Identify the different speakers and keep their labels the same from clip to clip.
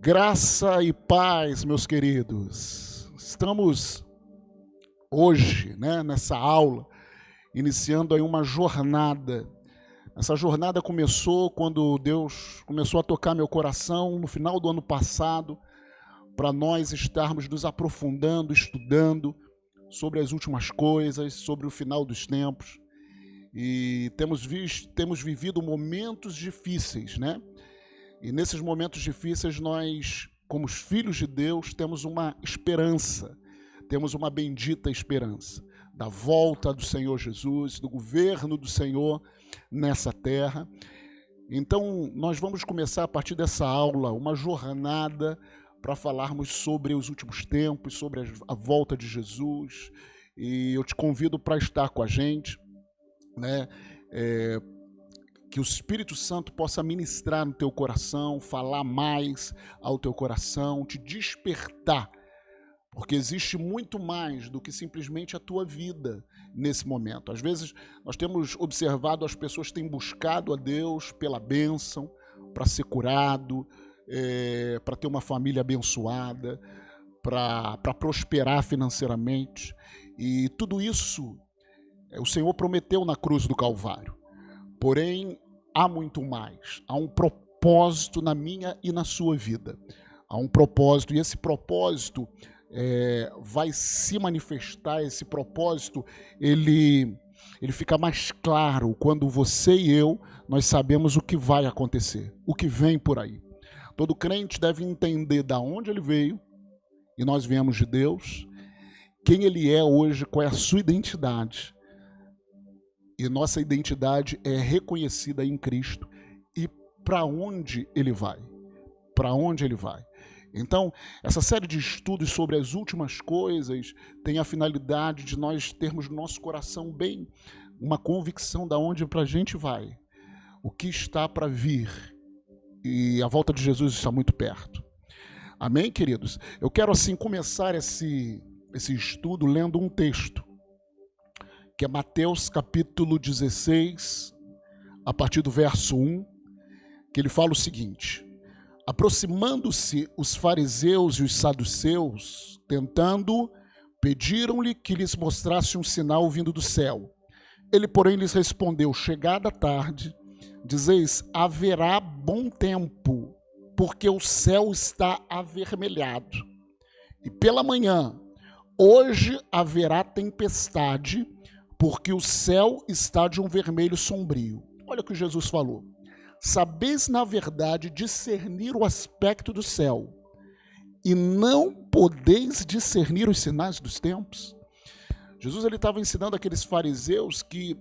Speaker 1: Graça e paz, meus queridos. Estamos hoje, nessa aula, iniciando aí uma jornada. Essa jornada começou quando Deus começou a tocar meu coração no final do ano passado, para nós estarmos nos aprofundando, estudando sobre as últimas coisas, sobre o final dos tempos. E temos vivido momentos difíceis, né? E nesses momentos difíceis nós, como os filhos de Deus, temos uma esperança, temos uma bendita esperança da volta do Senhor Jesus, do governo do Senhor nessa terra. Então nós vamos começar a partir dessa aula uma jornada para falarmos sobre os últimos tempos, sobre a volta de Jesus. E eu te convido para estar com a gente, né? Que o Espírito Santo possa ministrar no teu coração, falar mais ao teu coração, te despertar, porque existe muito mais do que simplesmente a tua vida nesse momento. Às vezes nós temos observado, as pessoas têm buscado a Deus pela bênção, para ser curado, para ter uma família abençoada, para prosperar financeiramente, e tudo isso o Senhor prometeu na cruz do Calvário. Porém, há muito mais. Há um propósito na minha e na sua vida. Há um propósito, e esse propósito vai se manifestar. Esse propósito, ele fica mais claro quando você e eu, nós sabemos o que vai acontecer, o que vem por aí. Todo crente deve entender de onde ele veio, e nós viemos de Deus, quem ele é hoje, qual é a sua identidade. E nossa identidade é reconhecida em Cristo. E para onde ele vai? Para onde ele vai? Então, essa série de estudos sobre as últimas coisas tem a finalidade de nós termos no nosso coração bem uma convicção de onde a gente vai, o que está para vir. E a volta de Jesus está muito perto. Amém, queridos? Eu quero assim começar esse estudo lendo um texto, que é Mateus capítulo 16, a partir do verso 1, que ele fala o seguinte: aproximando-se os fariseus e os saduceus, tentando, pediram-lhe que lhes mostrasse um sinal vindo do céu. Ele, porém, lhes respondeu: chegada a tarde, dizeis, haverá bom tempo, porque o céu está avermelhado. E pela manhã, hoje haverá tempestade, porque o céu está de um vermelho sombrio. Olha o que Jesus falou. Sabeis, na verdade, discernir o aspecto do céu, e não podeis discernir os sinais dos tempos? Jesus estava ensinando aqueles fariseus que,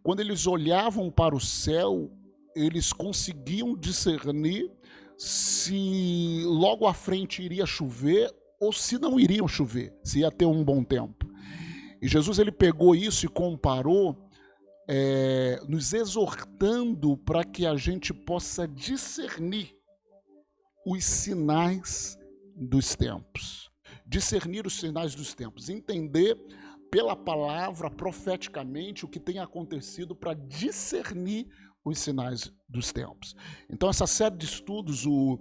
Speaker 1: quando eles olhavam para o céu, eles conseguiam discernir se logo à frente iria chover ou se não iria chover, se ia ter um bom tempo. E Jesus ele pegou isso e comparou, nos exortando para que a gente possa discernir os sinais dos tempos. Discernir os sinais dos tempos. Entender pela palavra, profeticamente, o que tem acontecido para discernir os sinais dos tempos. Então, essa série de estudos, o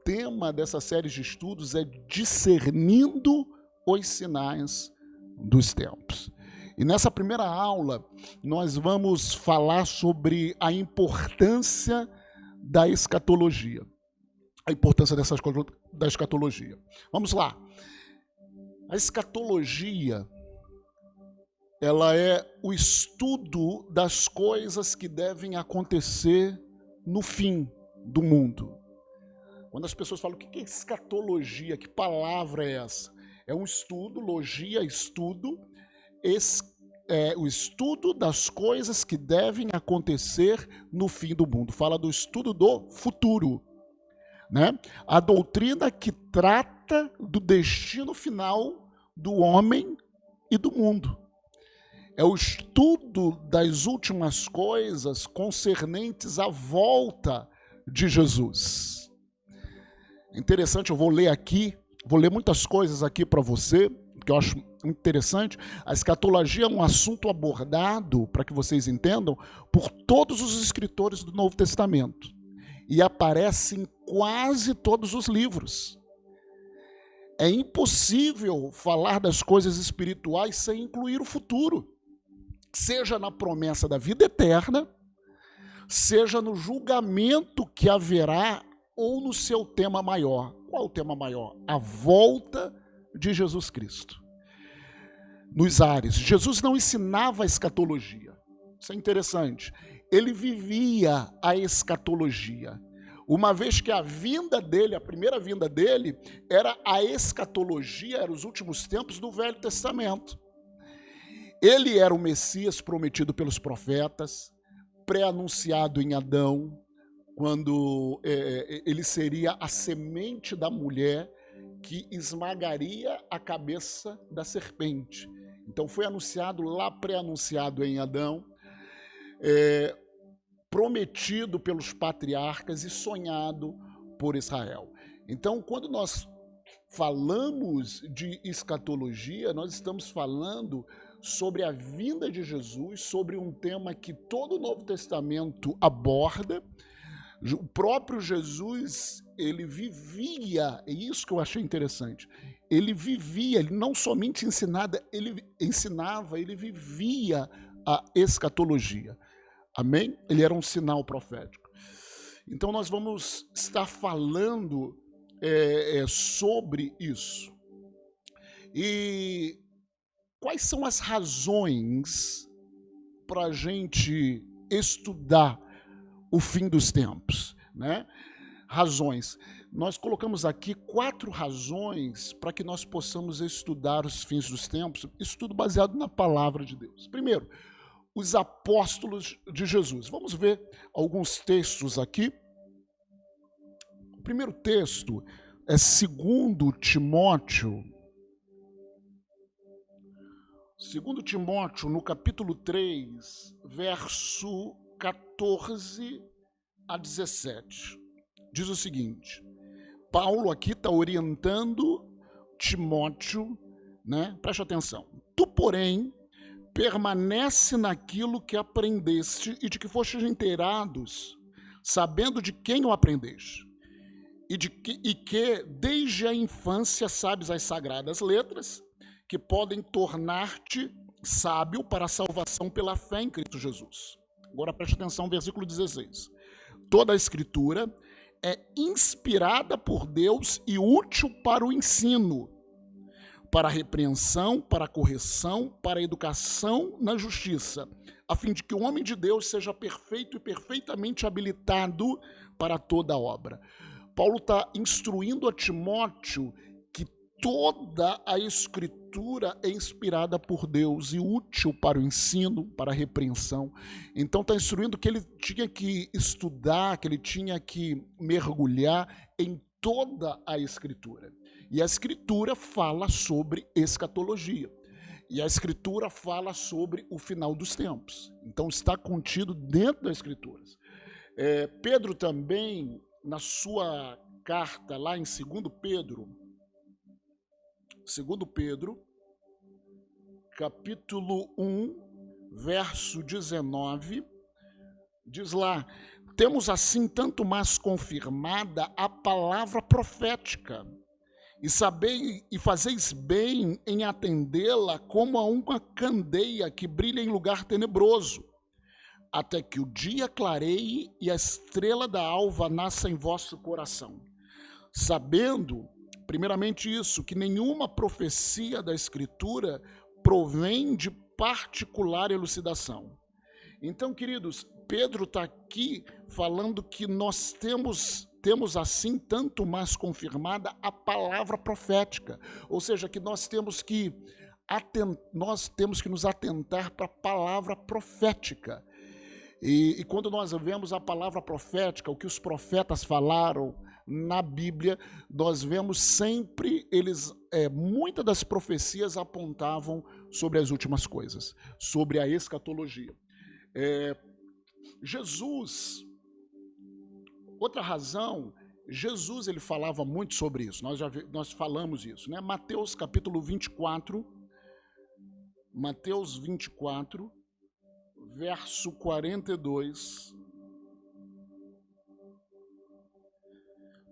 Speaker 1: tema dessa série de estudos é discernindo os sinais dos tempos. E nessa primeira aula nós vamos falar sobre a importância da escatologia. A importância da escatologia. Vamos lá. A escatologia, ela é o estudo das coisas que devem acontecer no fim do mundo. Quando as pessoas falam, o que é escatologia? Que palavra é essa? É um estudo, logia, estudo, o estudo das coisas que devem acontecer no fim do mundo. Fala do estudo do futuro, né? A doutrina que trata do destino final do homem e do mundo. É o estudo das últimas coisas concernentes à volta de Jesus. Interessante, eu vou ler muitas coisas aqui para você, que eu acho interessante. A escatologia é um assunto abordado, para que vocês entendam, por todos os escritores do Novo Testamento. E aparece em quase todos os livros. É impossível falar das coisas espirituais sem incluir o futuro, seja na promessa da vida eterna, seja no julgamento que haverá ou no seu tema maior. Qual o tema maior? A volta de Jesus Cristo. Nos ares, Jesus não ensinava a escatologia. Isso é interessante. Ele vivia a escatologia. Uma vez que a vinda dele, a primeira vinda dele, era a escatologia, eram os últimos tempos do Velho Testamento. Ele era o Messias prometido pelos profetas, pré-anunciado em Adão, quando ele seria a semente da mulher que esmagaria a cabeça da serpente. Então foi anunciado lá, pré-anunciado em Adão, prometido pelos patriarcas e sonhado por Israel. Então, quando nós falamos de escatologia, nós estamos falando sobre a vinda de Jesus, sobre um tema que todo o Novo Testamento aborda. O próprio Jesus, ele vivia, é isso que eu achei interessante, ele vivia, ele não somente ensinava, ele vivia a escatologia. Amém? Ele era um sinal profético. Então nós vamos estar falando sobre isso. E quais são as razões para a gente estudar o fim dos tempos, né? Razões. Nós colocamos aqui 4 razões para que nós possamos estudar os fins dos tempos, estudo baseado na palavra de Deus. Primeiro, os apóstolos de Jesus. Vamos ver alguns textos aqui. O primeiro texto é 2 Timóteo. 2 Timóteo, no capítulo 3, verso 14 a 17. Diz o seguinte: Paulo aqui está orientando Timóteo, né? Preste atenção. Tu, porém, permanece naquilo que aprendeste e de que fostes inteirados, sabendo de quem o aprendeste, e que desde a infância sabes as sagradas letras, que podem tornar-te sábio para a salvação pela fé em Cristo Jesus. Agora preste atenção, versículo 16. Toda a Escritura é inspirada por Deus e útil para o ensino, para a repreensão, para a correção, para a educação na justiça, a fim de que o homem de Deus seja perfeito e perfeitamente habilitado para toda obra. Paulo está instruindo a Timóteo que toda a Escritura é inspirada por Deus e útil para o ensino, para a repreensão. Então está instruindo que ele tinha que estudar, que ele tinha que mergulhar em toda a Escritura. E a Escritura fala sobre escatologia. E a Escritura fala sobre o final dos tempos. Então está contido dentro das Escrituras. Pedro também, na sua carta lá em 2 Pedro, capítulo 1, verso 19, diz lá: temos assim tanto mais confirmada a palavra profética, e fazeis bem em atendê-la como a uma candeia que brilha em lugar tenebroso, até que o dia clareie e a estrela da alva nasça em vosso coração. Sabendo, primeiramente isso, que nenhuma profecia da Escritura provém de particular elucidação. Então, queridos, Pedro está aqui falando que nós temos assim tanto mais confirmada a palavra profética, ou seja, que nós temos que nos atentar para a palavra profética. E quando nós vemos a palavra profética, o que os profetas falaram na Bíblia, nós vemos sempre muitas das profecias apontavam sobre as últimas coisas, sobre a escatologia. Jesus, outra razão, Jesus ele falava muito sobre isso, nós falamos isso, né? Mateus capítulo 24, verso 42.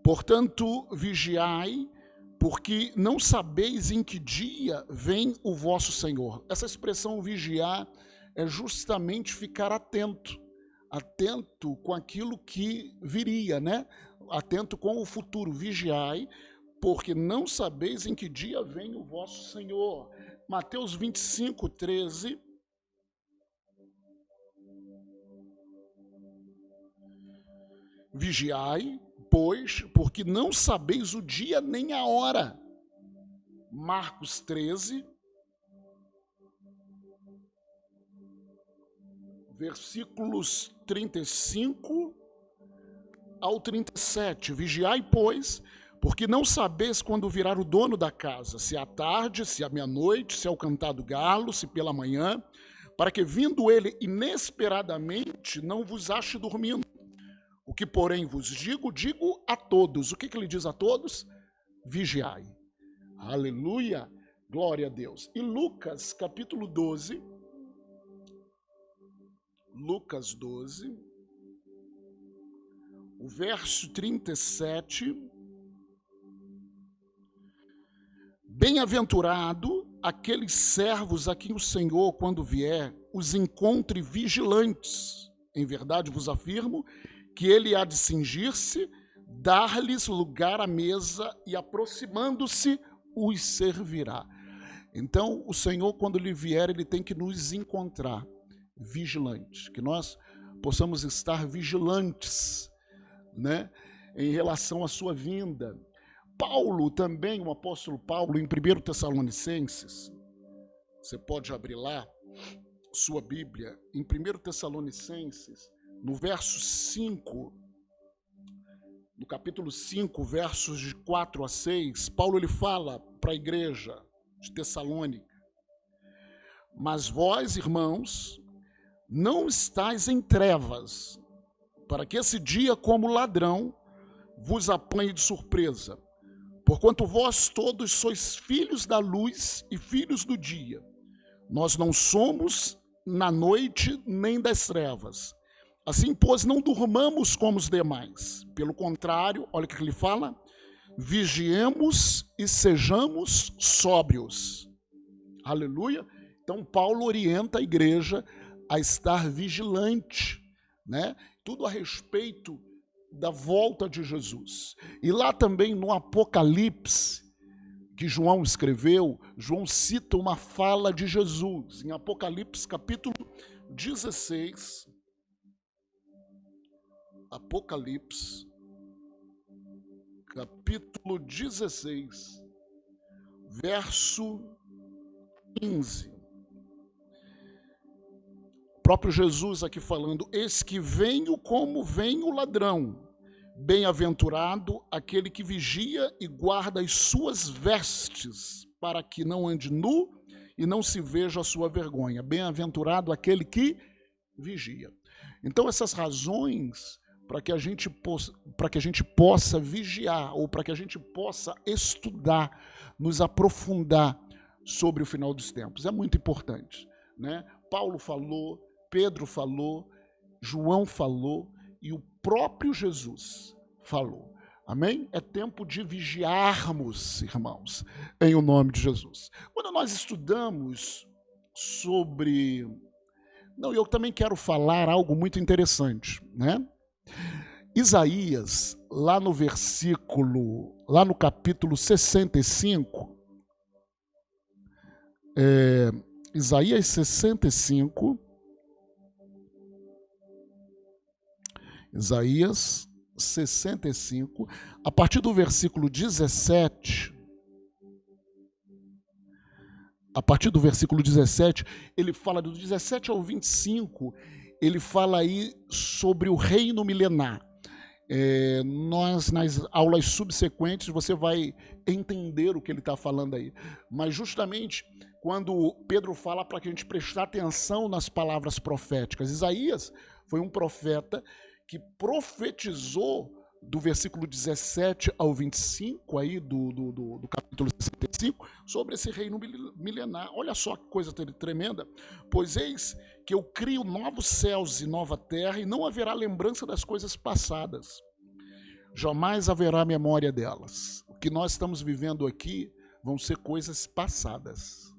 Speaker 1: Portanto, vigiai, porque não sabeis em que dia vem o vosso Senhor. Essa expressão vigiar é justamente ficar atento, atento com aquilo que viria, né? Atento com o futuro. Vigiai, porque não sabeis em que dia vem o vosso Senhor. Mateus 25, 13. Vigiai, pois, porque não sabeis o dia nem a hora. Marcos 13, versículos 35 ao 37. Vigiai, pois, porque não sabeis quando virá o dono da casa, se é à tarde, se é à meia-noite, se é ao cantar do galo, se pela manhã, para que, vindo ele inesperadamente, não vos ache dormindo. O que, porém, vos digo, digo a todos. O que ele diz a todos? Vigiai. Aleluia, glória a Deus. E Lucas, capítulo 12, Lucas 12, o verso 37, bem-aventurado aqueles servos a quem o Senhor, quando vier, os encontre vigilantes. Em verdade vos afirmo que ele há de cingir-se, dar-lhes lugar à mesa e, aproximando-se, os servirá. Então, o Senhor, quando ele vier, ele tem que nos encontrar vigilantes, que nós possamos estar vigilantes, né, em relação à sua vinda. Paulo também, o apóstolo Paulo, em 1 Tessalonicenses, você pode abrir lá sua Bíblia, em 1 Tessalonicenses, no verso 5, no capítulo 5, versos de 4 a 6, Paulo ele fala para a igreja de Tessalônica: mas vós, irmãos, não estáis em trevas, para que esse dia, como ladrão, vos apanhe de surpresa. Porquanto vós todos sois filhos da luz e filhos do dia. Nós não somos na noite nem das trevas. Assim, pois, não durmamos como os demais. Pelo contrário, olha o que ele fala: vigiemos e sejamos sóbrios. Aleluia. Então, Paulo orienta a igreja a estar vigilante, né? Tudo a respeito da volta de Jesus. E lá também no Apocalipse, que João escreveu, João cita uma fala de Jesus. Em Apocalipse, capítulo 16, Apocalipse, capítulo 16, verso 15. O próprio Jesus aqui falando: eis que venho como vem o ladrão, bem-aventurado aquele que vigia e guarda as suas vestes, para que não ande nu e não se veja a sua vergonha. Bem-aventurado aquele que vigia. Então, essas razões para que a gente possa vigiar, ou para que a gente possa estudar, nos aprofundar sobre o final dos tempos, é muito importante, né? Paulo falou, Pedro falou, João falou e o próprio Jesus falou. Amém? É tempo de vigiarmos, irmãos, em o nome de Jesus. Quando nós estudamos sobre... Não, eu também quero falar algo muito interessante, né? Isaías, lá no capítulo 65, Isaías 65, Isaías 65, a partir do versículo 17, ele fala do 17 ao 25, ele fala aí sobre o reino milenar. Nós, nas aulas subsequentes, você vai entender o que ele está falando aí. Mas justamente quando Pedro fala para que a gente prestar atenção nas palavras proféticas, Isaías foi um profeta que profetizou do versículo 17 ao 25 aí do capítulo 65 sobre esse reino milenar. Olha só que coisa tremenda. Pois eis que eu crio novos céus e nova terra, e não haverá lembrança das coisas passadas, jamais haverá memória delas. O que nós estamos vivendo aqui vão ser coisas passadas.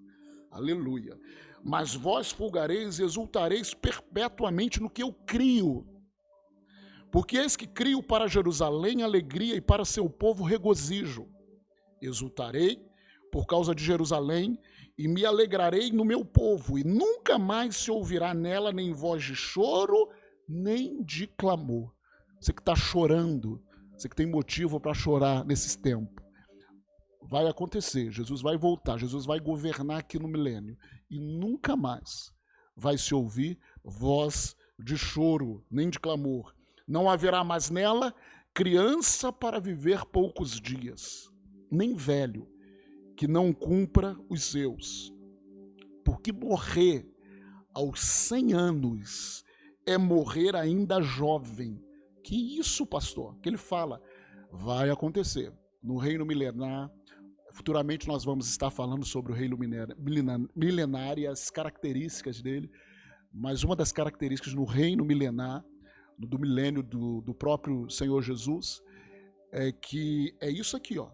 Speaker 1: Aleluia. Mas vós folgareis e exultareis perpetuamente no que eu crio. Porque eis que crio para Jerusalém alegria e para seu povo regozijo. Exultarei por causa de Jerusalém e me alegrarei no meu povo, e nunca mais se ouvirá nela nem voz de choro, nem de clamor. Você que está chorando, você que tem motivo para chorar nesses tempos, vai acontecer, Jesus vai voltar, Jesus vai governar aqui no milênio, e nunca mais vai se ouvir voz de choro, nem de clamor. Não haverá mais nela criança para viver poucos dias, nem velho que não cumpra os seus. Porque morrer aos 100 anos é morrer ainda jovem. Que isso, pastor? Que ele fala, vai acontecer no reino milenar. Futuramente nós vamos estar falando sobre o reino milenar e as características dele, mas uma das características no reino milenar, do milênio do próprio Senhor Jesus, é que é isso aqui, ó.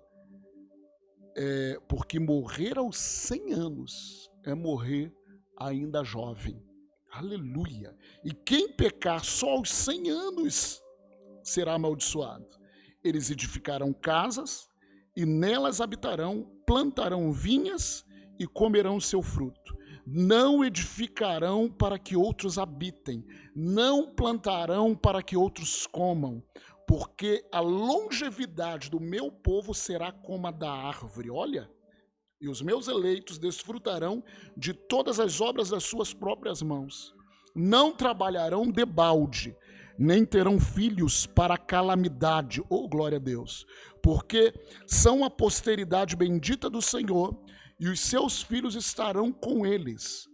Speaker 1: Porque morrer aos 100 anos é morrer ainda jovem. Aleluia. E quem pecar só aos 100 anos será amaldiçoado. Eles edificarão casas e nelas habitarão, plantarão vinhas e comerão seu fruto. Não edificarão para que outros habitem, não plantarão para que outros comam, porque a longevidade do meu povo será como a da árvore. Olha, e os meus eleitos desfrutarão de todas as obras das suas próprias mãos. Não trabalharão debalde, nem terão filhos para calamidade. Oh, glória a Deus! Porque são a posteridade bendita do Senhor, e os seus filhos estarão com eles.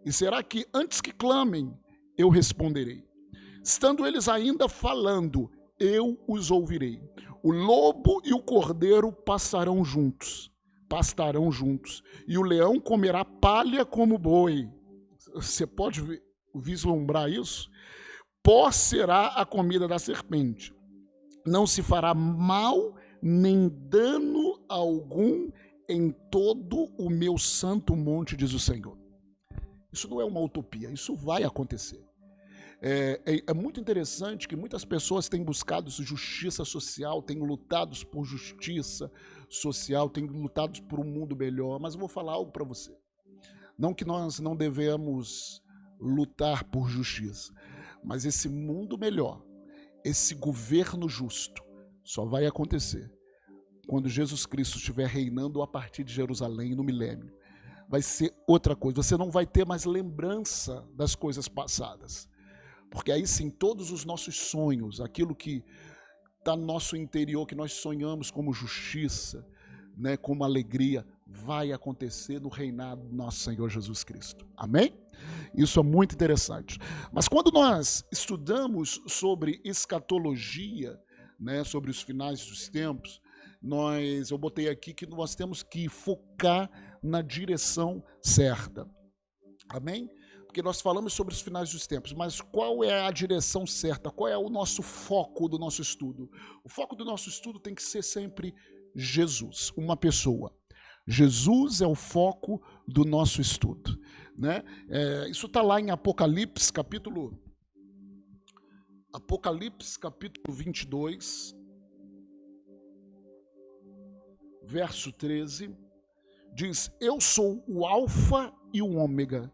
Speaker 1: E será que antes que clamem, eu responderei. Estando eles ainda falando, eu os ouvirei. O lobo e o cordeiro pastarão juntos, e o leão comerá palha como boi. Você pode vislumbrar isso? Pó será a comida da serpente. Não se fará mal nem dano algum em todo o meu santo monte, diz o Senhor. Isso não é uma utopia, isso vai acontecer. É muito interessante que muitas pessoas têm buscado justiça social, têm lutado por justiça social, têm lutado por um mundo melhor, mas eu vou falar algo para você. Não que nós não devemos lutar por justiça, mas esse mundo melhor, esse governo justo, só vai acontecer quando Jesus Cristo estiver reinando a partir de Jerusalém no milênio. Vai ser outra coisa, você não vai ter mais lembrança das coisas passadas. Porque aí sim, todos os nossos sonhos, aquilo que está no nosso interior, que nós sonhamos como justiça, né, como alegria, vai acontecer no reinado do nosso Senhor Jesus Cristo. Amém? Isso é muito interessante. Mas quando nós estudamos sobre escatologia, né, sobre os finais dos tempos, eu botei aqui que nós temos que focar na direção certa. Amém? Porque nós falamos sobre os finais dos tempos, mas qual é a direção certa? Qual é o nosso foco do nosso estudo? O foco do nosso estudo tem que ser sempre Jesus, uma pessoa. Jesus é o foco do nosso estudo, né? Isso está lá em Apocalipse, capítulo 22, verso 13, diz: eu sou o alfa e o ômega,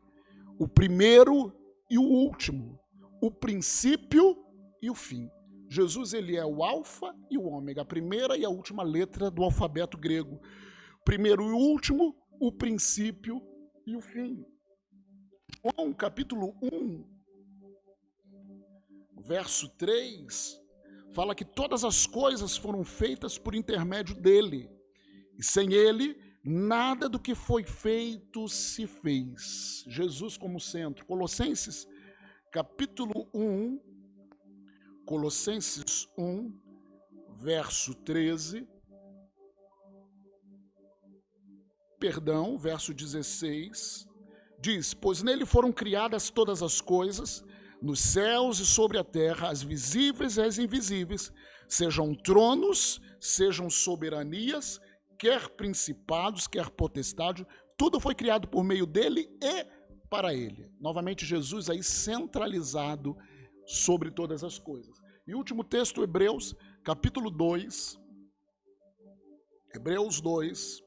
Speaker 1: o primeiro e o último, o princípio e o fim. Jesus, ele é o alfa e o ômega, a primeira e a última letra do alfabeto grego. Primeiro e último, o princípio e o fim. João, capítulo 1, verso 3, fala que todas as coisas foram feitas por intermédio dele, e sem ele, nada do que foi feito se fez. Jesus como centro. Colossenses, capítulo 1, Colossenses 1, verso 13, verso 16, diz: pois nele foram criadas todas as coisas, nos céus e sobre a terra, as visíveis e as invisíveis, sejam tronos, sejam soberanias, quer principados, quer potestade, tudo foi criado por meio dele e para ele. Novamente, Jesus aí centralizado sobre todas as coisas. E o último texto, Hebreus, capítulo 2. Hebreus 2,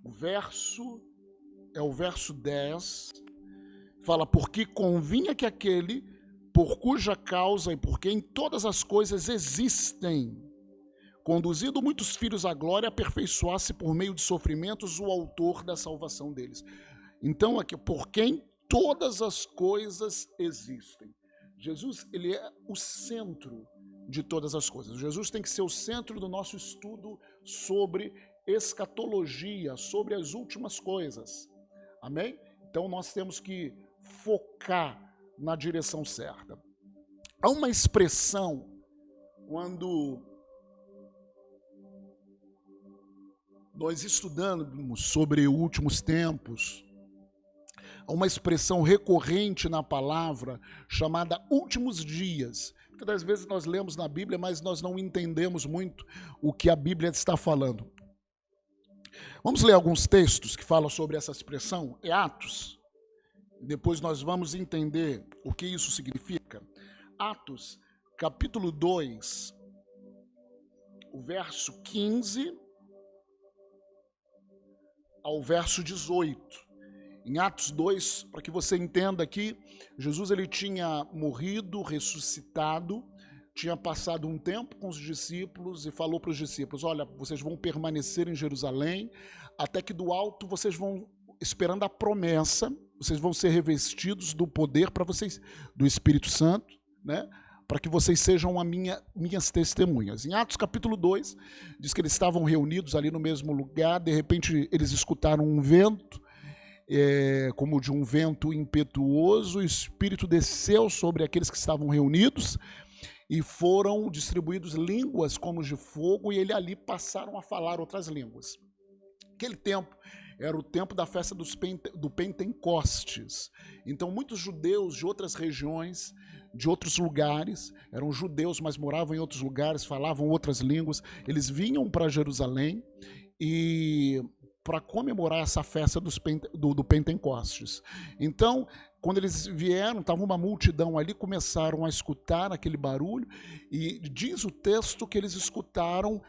Speaker 1: o verso é o verso 10, fala: porque convinha que aquele por cuja causa e por quem todas as coisas existem, conduzindo muitos filhos à glória, aperfeiçoasse por meio de sofrimentos o autor da salvação deles. Então aqui, por quem todas as coisas existem. Jesus, ele é o centro de todas as coisas. Jesus tem que ser o centro do nosso estudo sobre escatologia, sobre as últimas coisas. Amém? Então nós temos que focar na direção certa. Há uma expressão quando nós estudamos sobre últimos tempos, há uma expressão recorrente na palavra chamada últimos dias. Muitas das vezes nós lemos na Bíblia, mas nós não entendemos muito o que a Bíblia está falando. Vamos ler alguns textos que falam sobre essa expressão. É Atos. Depois nós vamos entender o que isso significa. Atos, capítulo 2, o verso 15 ao verso 18. Em Atos 2, para que você entenda aqui, Jesus ele tinha morrido, ressuscitado, tinha passado um tempo com os discípulos e falou para os discípulos: olha, vocês vão permanecer em Jerusalém, até que do alto vocês vão, esperando a promessa, vocês vão ser revestidos do poder para vocês, do Espírito Santo, né? Para que vocês sejam minhas testemunhas. Em Atos capítulo 2, diz que eles estavam reunidos ali no mesmo lugar, de repente eles escutaram um vento, como de um vento impetuoso, o Espírito desceu sobre aqueles que estavam reunidos e foram distribuídos línguas como de fogo, e eles ali passaram a falar outras línguas. Aquele tempo era o tempo da festa do Pentecostes. Então muitos judeus de outras regiões, de outros lugares, eram judeus, mas moravam em outros lugares, falavam outras línguas, eles vinham para Jerusalém e para comemorar essa festa do Pentecostes. Então, quando eles vieram, estava uma multidão ali, começaram a escutar aquele barulho, e diz o texto que eles escutaram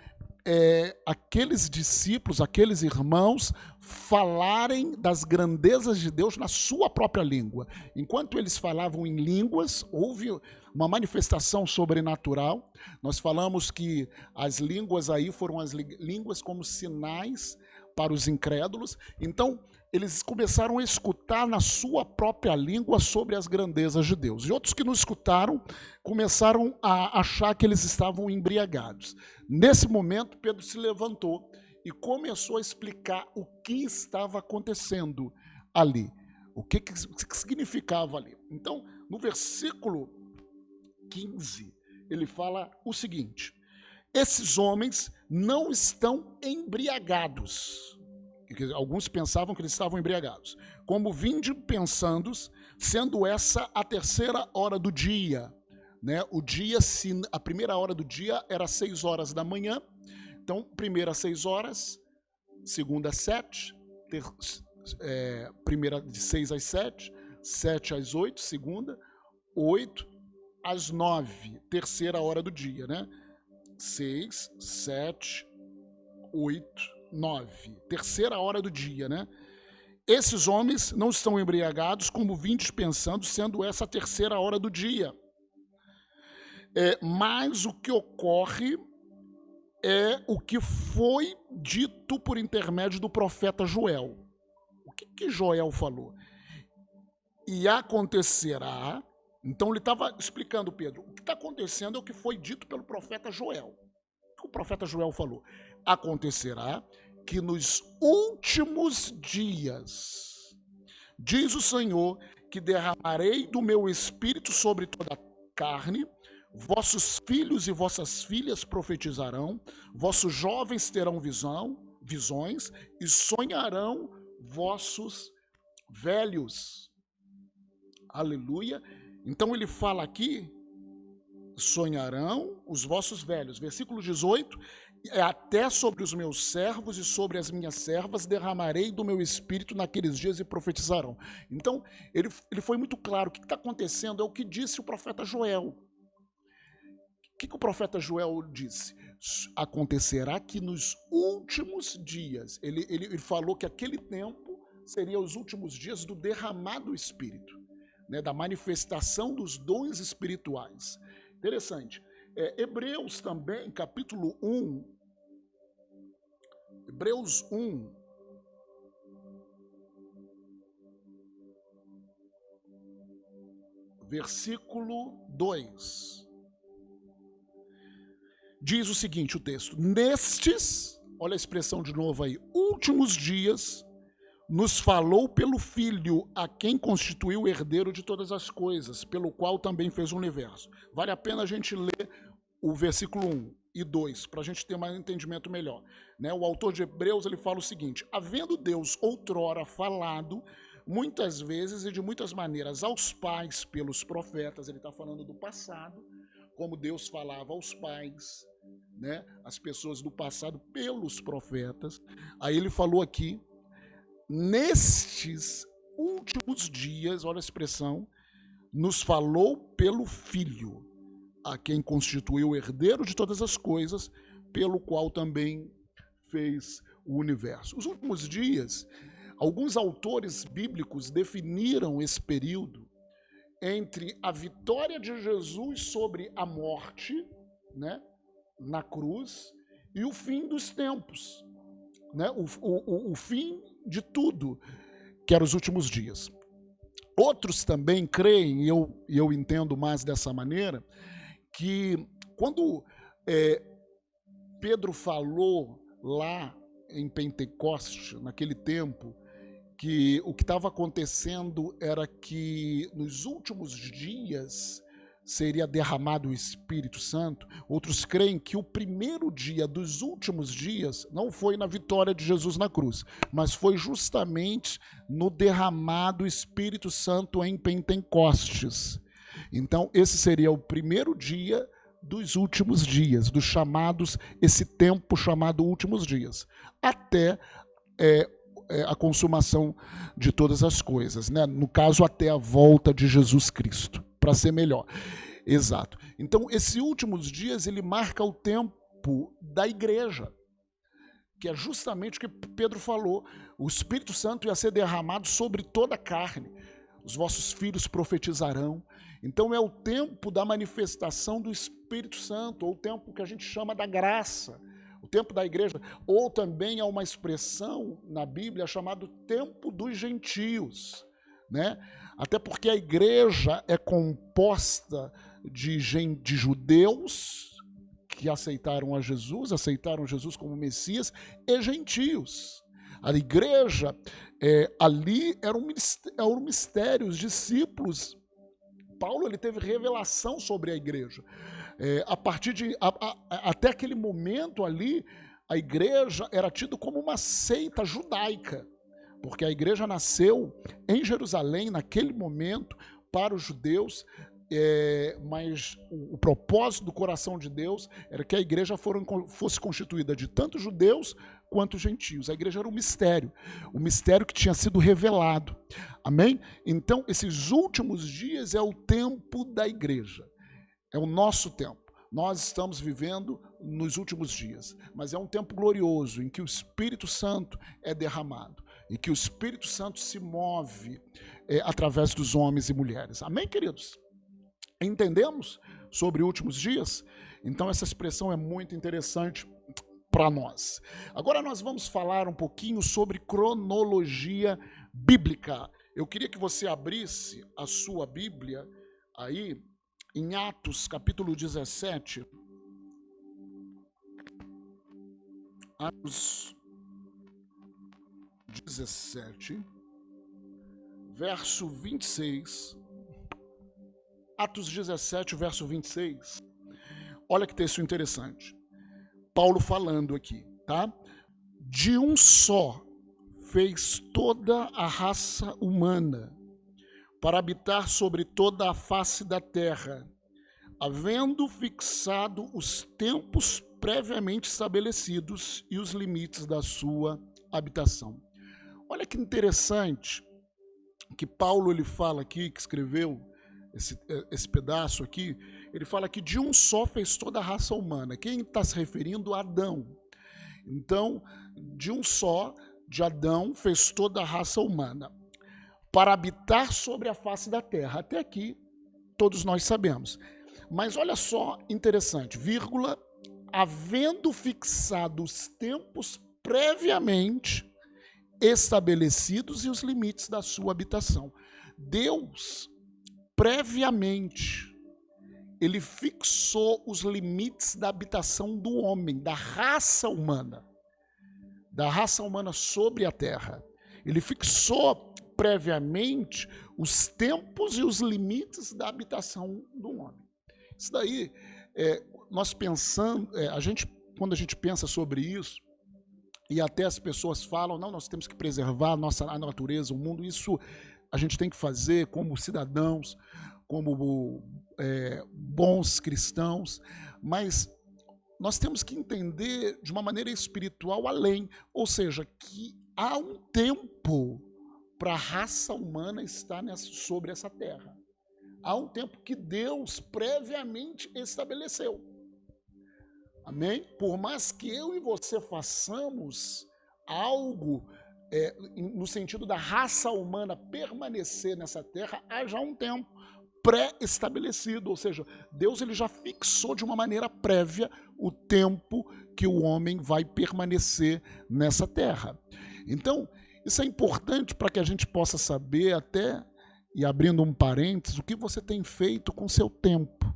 Speaker 1: aqueles discípulos, aqueles irmãos, falarem das grandezas de Deus na sua própria língua. Enquanto eles falavam em línguas, houve uma manifestação sobrenatural. Nós falamos que as línguas aí foram as línguas como sinais para os incrédulos. Então, eles começaram a escutar na sua própria língua sobre as grandezas de Deus. E outros que não escutaram começaram a achar que eles estavam embriagados. Nesse momento, Pedro se levantou e começou a explicar o que estava acontecendo ali, o que significava ali. Então, no versículo 15, ele fala o seguinte: esses homens não estão embriagados. Alguns pensavam que eles estavam embriagados. Como vinde pensando, sendo essa a terceira hora do dia. Né? O dia, a primeira hora do dia era 6 horas da manhã. Então, primeira 6 horas, segunda 7, primeira de 6 às 7, 7 às 8, segunda, 8 às 9, terceira hora do dia, né? 6, 7, 8, 9, terceira hora do dia, né? Esses homens não estão embriagados, como vindes pensando, sendo essa a terceira hora do dia. Mas o que ocorre é o que foi dito por intermédio do profeta Joel. O que Joel falou? E acontecerá. Então ele estava explicando, Pedro, o que está acontecendo é o que foi dito pelo profeta Joel. O que o profeta Joel falou? Acontecerá que nos últimos dias, diz o Senhor, que derramarei do meu espírito sobre toda a carne, vossos filhos e vossas filhas profetizarão, vossos jovens terão visões, e sonharão vossos velhos. Aleluia. Então ele fala aqui sonharão os vossos velhos. Versículo 18, até sobre os meus servos e sobre as minhas servas derramarei do meu espírito naqueles dias e profetizarão. Então, ele foi muito claro. O que está acontecendo é o que disse o profeta Joel. O que o profeta Joel disse? Acontecerá que nos últimos dias, ele falou que aquele tempo seria os últimos dias do derramado espírito, né, da manifestação dos dons espirituais. Interessante. Hebreus também, capítulo 1, Hebreus 1, versículo 2. Diz o seguinte, o texto: nestes, olha a expressão de novo aí, últimos dias, nos falou pelo Filho, a quem constituiu o herdeiro de todas as coisas, pelo qual também fez o universo. Vale a pena a gente ler o versículo 1 e 2, para a gente ter mais um entendimento melhor. Né? O autor de Hebreus, ele fala o seguinte: havendo Deus outrora falado, muitas vezes e de muitas maneiras, aos pais pelos profetas, ele está falando do passado, como Deus falava aos pais, né? As pessoas do passado pelos profetas. Aí ele falou aqui, nestes últimos dias, olha a expressão, nos falou pelo Filho, a quem constituiu o herdeiro de todas as coisas, pelo qual também fez o universo. Os últimos dias, alguns autores bíblicos definiram esse período entre a vitória de Jesus sobre a morte, né, na cruz, e o fim dos tempos, né, o fim de tudo, que eram os últimos dias. Outros também creem, e eu entendo mais dessa maneira, que quando Pedro falou lá em Pentecoste, naquele tempo, que o que estava acontecendo era que nos últimos dias seria derramado o Espírito Santo. Outros creem que o primeiro dia dos últimos dias não foi na vitória de Jesus na cruz, mas foi justamente no derramado Espírito Santo em Pentecostes. Então, esse seria o primeiro dia dos últimos dias, dos chamados, esse tempo chamado últimos dias, até a consumação de todas as coisas, né? No caso, até a volta de Jesus Cristo, para ser melhor. Exato. Então, esses últimos dias, ele marca o tempo da igreja, que é justamente o que Pedro falou. O Espírito Santo ia ser derramado sobre toda a carne. Os vossos filhos profetizarão. Então, é o tempo da manifestação do Espírito Santo, ou o tempo que a gente chama da graça, o tempo da igreja, ou também há uma expressão na Bíblia chamada tempo dos gentios, né? Até porque a igreja é composta de judeus que aceitaram Jesus como Messias, e gentios. A igreja, ali era um mistério, os discípulos. Paulo, ele teve revelação sobre a igreja. Até aquele momento ali, a igreja era tida como uma seita judaica, porque a igreja nasceu em Jerusalém naquele momento para os judeus, mas o propósito do coração de Deus era que a igreja fosse constituída de tanto judeus quanto gentios. A igreja era um mistério que tinha sido revelado. Amém? Então, esses últimos dias é o tempo da igreja. É o nosso tempo. Nós estamos vivendo nos últimos dias, mas é um tempo glorioso em que o Espírito Santo é derramado e que o Espírito Santo se move através dos homens e mulheres. Amém, queridos? Entendemos sobre últimos dias? Então essa expressão é muito interessante para nós. Agora nós vamos falar um pouquinho sobre cronologia bíblica. Eu queria que você abrisse a sua Bíblia aí em Atos, capítulo 17. Atos 17, verso 26. Atos 17, verso 26. Olha que texto interessante. Paulo falando aqui, tá? De um só fez toda a raça humana para habitar sobre toda a face da terra, havendo fixado os tempos previamente estabelecidos e os limites da sua habitação. Olha que interessante que Paulo ele fala aqui, que escreveu esse pedaço aqui, ele fala que de um só fez toda a raça humana. Quem está se referindo a Adão. Então, de um só, de Adão, fez toda a raça humana, para habitar sobre a face da terra. Até aqui, todos nós sabemos. Mas olha só, interessante, vírgula, havendo fixado os tempos previamente estabelecidos e os limites da sua habitação. Deus, previamente, ele fixou os limites da habitação do homem, da raça humana sobre a terra. Ele fixou previamente os tempos e os limites da habitação do homem. Isso daí, nós pensando, quando a gente pensa sobre isso, e até as pessoas falam, não, nós temos que preservar a natureza, o mundo, isso a gente tem que fazer como cidadãos, como bons cristãos, mas nós temos que entender de uma maneira espiritual além, ou seja, que há um tempo para a raça humana estar sobre essa terra. Há um tempo que Deus previamente estabeleceu. Amém? Por mais que eu e você façamos algo no sentido da raça humana permanecer nessa terra, há já um tempo pré-estabelecido, ou seja, Deus ele já fixou de uma maneira prévia o tempo que o homem vai permanecer nessa terra. Então, isso é importante para que a gente possa saber até, e abrindo um parênteses, o que você tem feito com o seu tempo.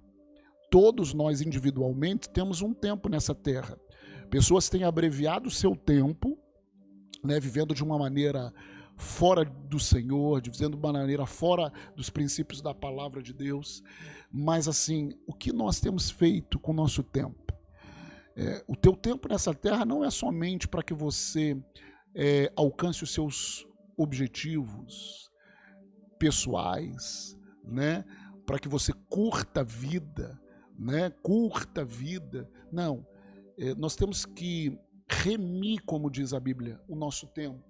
Speaker 1: Todos nós individualmente temos um tempo nessa terra. Pessoas têm abreviado o seu tempo, né, vivendo de uma maneira fora do Senhor, vivendo de uma maneira fora dos princípios da palavra de Deus. Mas assim, o que nós temos feito com o nosso tempo? O teu tempo nessa terra não é somente para que você alcance os seus objetivos pessoais, né, para que você curta a vida, né? Curta a vida. Não, nós temos que remir, como diz a Bíblia, o nosso tempo.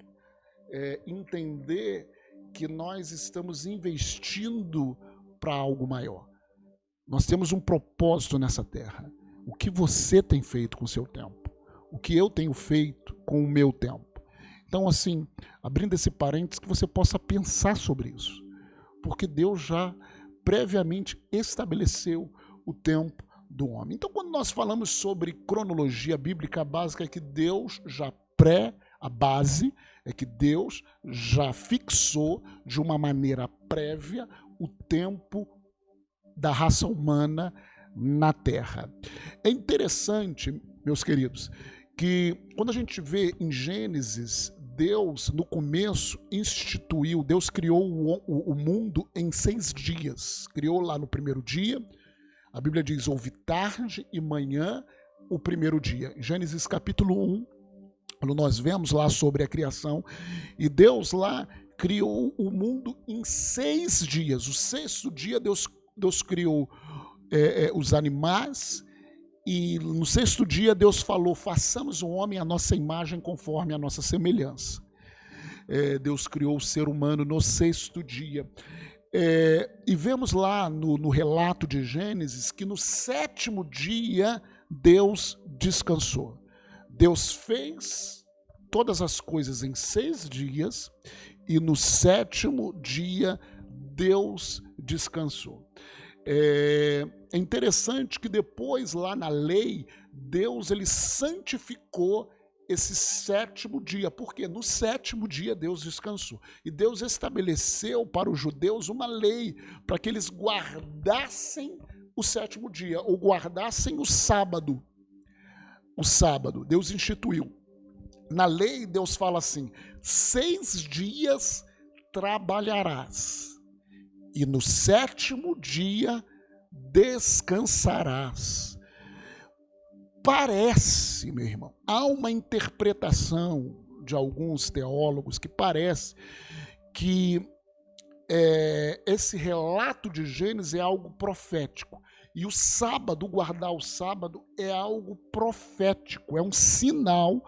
Speaker 1: Entender que nós estamos investindo para algo maior. Nós temos um propósito nessa terra. O que você tem feito com o seu tempo? O que eu tenho feito com o meu tempo? Então, assim, abrindo esse parênteses, que você possa pensar sobre isso. Porque Deus já previamente estabeleceu o tempo do homem. Então, quando nós falamos sobre cronologia bíblica, a básica é que Deus já a base é que Deus já fixou de uma maneira prévia o tempo da raça humana na Terra. É interessante, meus queridos, que quando a gente vê em Gênesis, Deus, no começo, instituiu, Deus criou o mundo em 6 dias. Criou lá no primeiro dia. A Bíblia diz, houve tarde e manhã o primeiro dia. Gênesis capítulo 1, quando nós vemos lá sobre a criação, e Deus lá criou o mundo em 6 dias. O 6º dia Deus criou os animais, e no 6º dia Deus falou, façamos o homem à nossa imagem conforme a nossa semelhança. Deus criou o ser humano no 6º dia. E vemos lá no relato de Gênesis que no 7º dia Deus descansou. Deus fez todas as coisas em 6 dias e no 7º dia Deus descansou. É interessante que depois lá na lei, Deus ele santificou esse 7º dia, porque no 7º dia Deus descansou. E Deus estabeleceu para os judeus uma lei para que eles guardassem o 7º dia, ou guardassem o sábado. O sábado, Deus instituiu. Na lei, Deus fala assim, 6 dias trabalharás, e no 7º dia descansarás. Parece, meu irmão, há uma interpretação de alguns teólogos que parece que esse relato de Gênesis é algo profético, E o sábado, guardar o sábado, é algo profético, é um sinal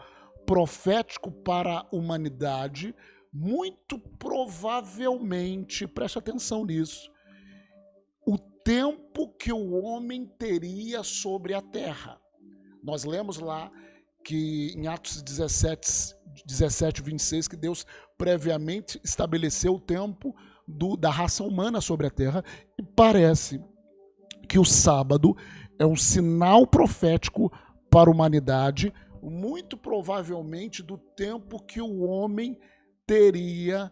Speaker 1: profético para a humanidade, muito provavelmente, preste atenção nisso, o tempo que o homem teria sobre a terra. Nós lemos lá que em Atos 17, 26, que Deus previamente estabeleceu o tempo da raça humana sobre a terra, e parece que o sábado é um sinal profético para a humanidade, muito provavelmente do tempo que o homem teria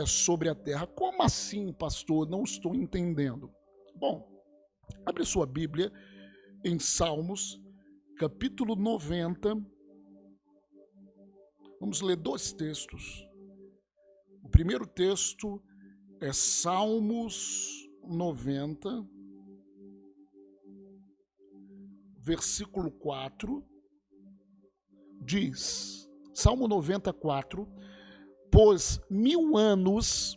Speaker 1: sobre a terra. Como assim, pastor? Não estou entendendo. Bom, abre sua Bíblia em Salmos, capítulo 90. Vamos ler 2 textos. O primeiro texto é Salmos 90, versículo 4, diz, Salmo 94, pois 1000 anos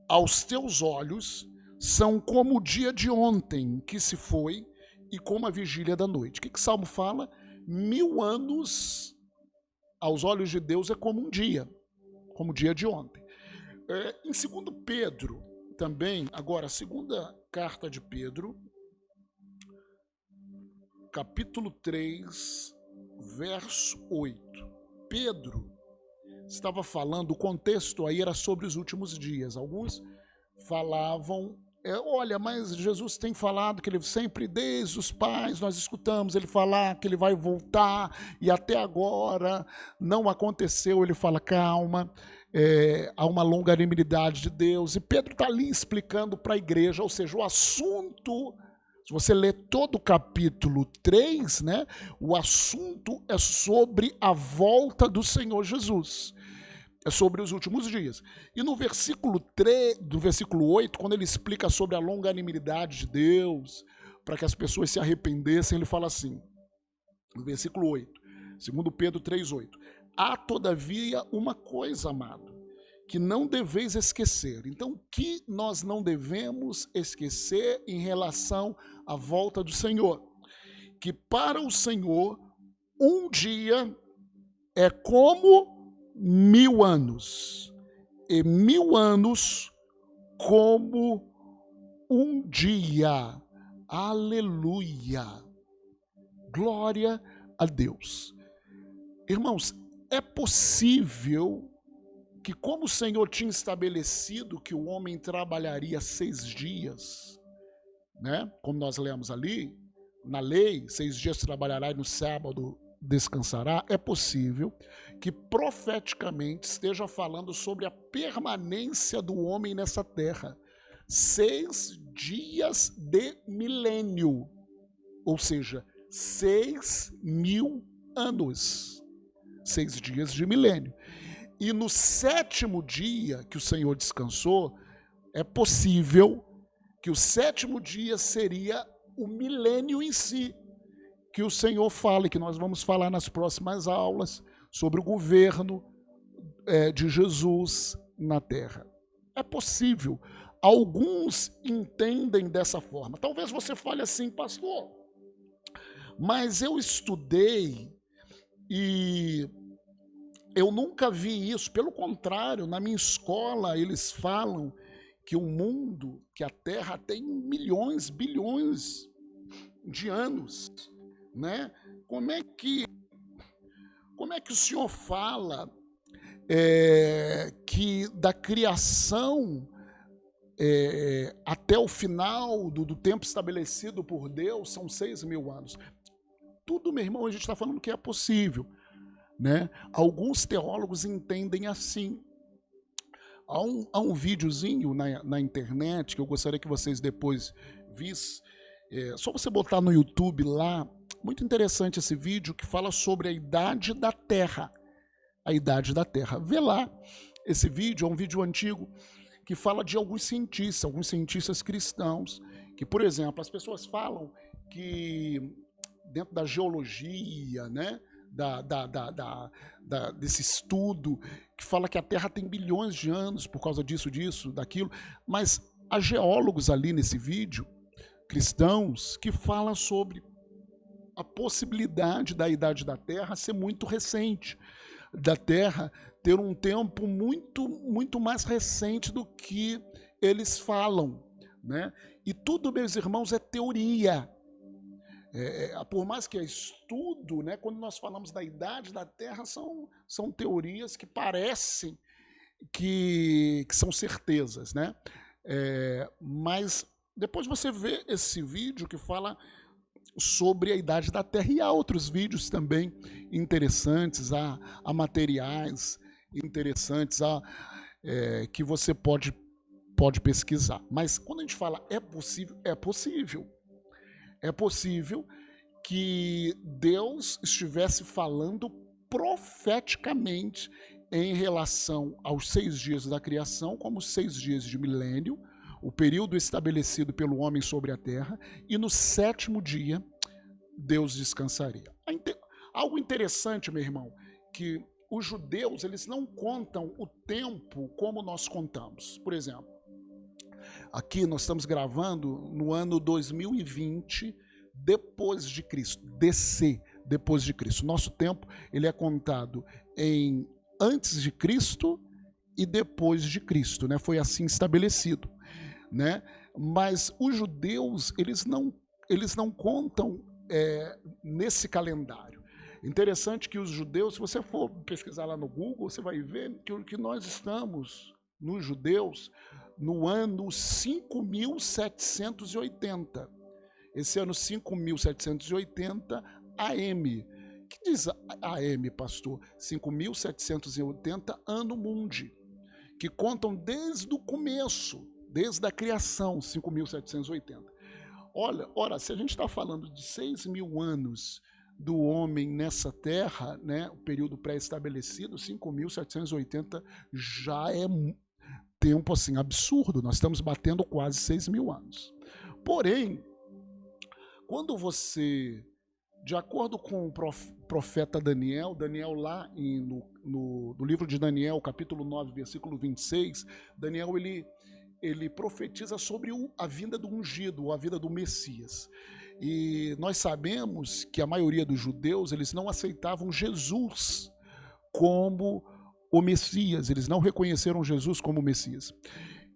Speaker 1: aos teus olhos são como o dia de ontem que se foi e como a vigília da noite. O que Salmo fala? 1000 anos aos olhos de Deus é como o dia de ontem. Em 2 Pedro, também, agora, a segunda carta de Pedro, capítulo 3, verso 8. Pedro estava falando, o contexto aí era sobre os últimos dias. Alguns falavam, olha, mas Jesus tem falado que ele sempre, desde os pais, nós escutamos ele falar que ele vai voltar e até agora não aconteceu. Ele fala, calma, há uma longanimidade de Deus. E Pedro está ali explicando para a igreja, ou seja, o assunto, se você ler todo o capítulo 3, né, o assunto é sobre a volta do Senhor Jesus. É sobre os últimos dias. E no versículo 3, do versículo 8, quando ele explica sobre a longanimidade de Deus, para que as pessoas se arrependessem, ele fala assim, no versículo 8, 2 Pedro 3:8, há todavia uma coisa, amado, que não deveis esquecer. Então, o que nós não devemos esquecer em relação à volta do Senhor? Que para o Senhor, um dia é como 1000 anos, e 1000 anos como um dia. Aleluia! Glória a Deus. Irmãos, é possível que, como o Senhor tinha estabelecido que o homem trabalharia 6 dias, né? Como nós lemos ali, na lei, 6 dias trabalhará e no sábado descansará, é possível que profeticamente esteja falando sobre a permanência do homem nessa terra. 6 dias de milênio, ou seja, 6.000 anos. 6 dias de milênio. E no 7º dia que o Senhor descansou, é possível que o 7º dia seria o milênio em si, que o Senhor fala, e que nós vamos falar nas próximas aulas, sobre o governo de Jesus na terra. É possível. Alguns entendem dessa forma. Talvez você fale assim, pastor, mas eu estudei e eu nunca vi isso. Pelo contrário, na minha escola eles falam que o mundo, que a Terra tem milhões, bilhões de anos, né? Como é que o senhor fala que da criação até o final do tempo estabelecido por Deus são 6.000 anos? Tudo, meu irmão, a gente está falando que é possível, né? Alguns teólogos entendem assim. Há um videozinho na internet que eu gostaria que vocês depois vissem. Só você botar no YouTube lá, muito interessante esse vídeo, que fala sobre a idade da Terra. A idade da Terra. Vê lá, esse vídeo é um vídeo antigo que fala de alguns cientistas cristãos, que, por exemplo, as pessoas falam que dentro da geologia, né, desse estudo, que fala que a Terra tem bilhões de anos por causa disso, daquilo, mas há geólogos ali nesse vídeo cristãos que falam sobre a possibilidade da idade da Terra ser muito recente, da Terra ter um tempo muito mais recente do que eles falam, né? E tudo, meus irmãos, é teoria. Por mais que é estudo, né, quando nós falamos da idade da Terra, são teorias que parecem que são certezas, né? Mas depois você vê esse vídeo que fala sobre a idade da Terra, e há outros vídeos também interessantes, há materiais interessantes que você pode pesquisar. Mas quando a gente fala é possível, é possível. É possível que Deus estivesse falando profeticamente em relação aos 6 dias da criação, como os 6 dias de milênio, o período estabelecido pelo homem sobre a terra, e no 7º dia Deus descansaria. Algo interessante, meu irmão, que os judeus, eles não contam o tempo como nós contamos. Por exemplo, aqui nós estamos gravando no ano 2020 depois de Cristo, depois de Cristo. Nosso tempo, ele é contado em antes de Cristo e depois de Cristo, né? Foi assim estabelecido, né? Mas os judeus, eles não contam nesse calendário. Interessante que os judeus, se você for pesquisar lá no Google, você vai ver que nós estamos, nos judeus, no ano 5780. Esse ano 5780 AM. Que diz AM, pastor? 5780 Anno Mundi, que contam desde o começo, desde a criação, 5780. Ora, se a gente está falando de 6.000 anos do homem nessa terra, né, o período pré-estabelecido, 5780 já é tempo assim absurdo. Nós estamos batendo quase 6.000 anos. Porém, quando você, de acordo com o profeta Daniel lá no livro de Daniel, capítulo 9, versículo 26, Daniel ele profetiza sobre a vinda do ungido, a vinda do Messias. E nós sabemos que a maioria dos judeus, eles não aceitavam Jesus como o Messias, eles não reconheceram Jesus como o Messias.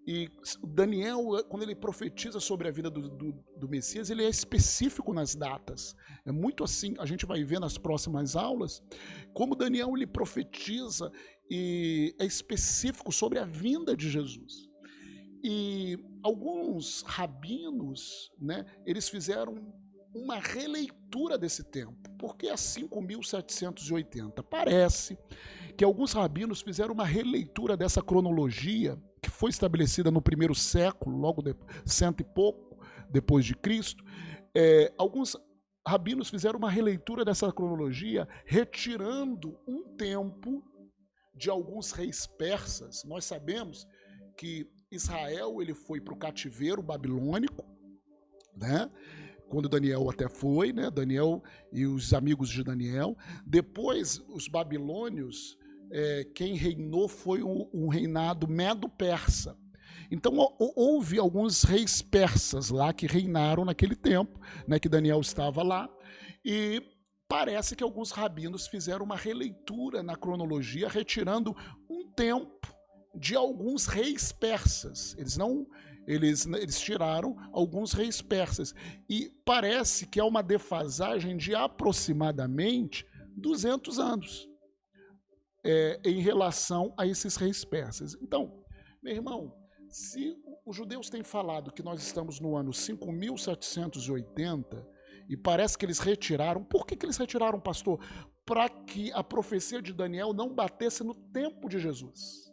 Speaker 1: E Daniel, quando ele profetiza sobre a vida do Messias, ele é específico nas datas. É muito assim, a gente vai ver nas próximas aulas, como Daniel ele profetiza e é específico sobre a vinda de Jesus. E alguns rabinos, né, eles fizeram uma releitura desse tempo, porque é 5780. Parece que alguns rabinos fizeram uma releitura dessa cronologia que foi estabelecida no 1º século, logo cento e pouco depois de Cristo. Alguns rabinos fizeram uma releitura dessa cronologia, retirando um tempo de alguns reis persas. Nós sabemos que Israel ele foi para o cativeiro babilônico, né? Quando Daniel até foi, né? Daniel e os amigos de Daniel. Depois, os babilônios, quem reinou foi um reinado medo-persa. Então, houve alguns reis persas lá que reinaram naquele tempo, né? Que Daniel estava lá. E parece que alguns rabinos fizeram uma releitura na cronologia, retirando um tempo de alguns reis persas. Eles tiraram alguns reis persas. E parece que há uma defasagem de aproximadamente 200 anos em relação a esses reis persas. Então, meu irmão, se os judeus têm falado que nós estamos no ano 5780 e parece que eles retiraram, por que eles retiraram, pastor? Para que a profecia de Daniel não batesse no tempo de Jesus.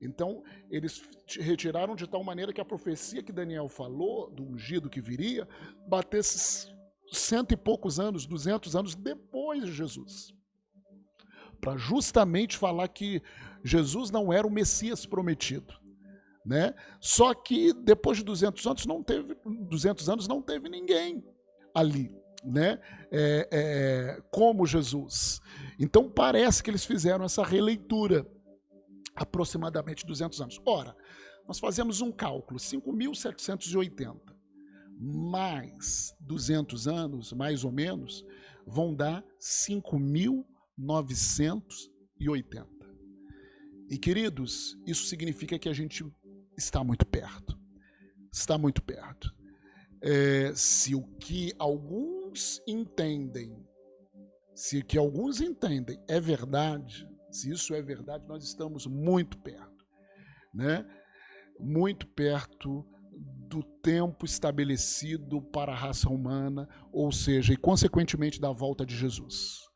Speaker 1: Então, eles retiraram de tal maneira que a profecia que Daniel falou, do ungido que viria, batesse 100 e poucos anos, 200 anos depois de Jesus. Para justamente falar que Jesus não era o Messias prometido, né? Só que depois de 200 anos não teve ninguém ali, né? Como Jesus. Então, parece que eles fizeram essa releitura. Aproximadamente 200 anos. Ora, nós fazemos um cálculo, 5780, mais 200 anos, mais ou menos, vão dar 5.980. E, queridos, isso significa que a gente está muito perto. Está muito perto. Se o que alguns entendem, é verdade, se isso é verdade, nós estamos muito perto, né? Muito perto do tempo estabelecido para a raça humana, ou seja, e consequentemente da volta de Jesus.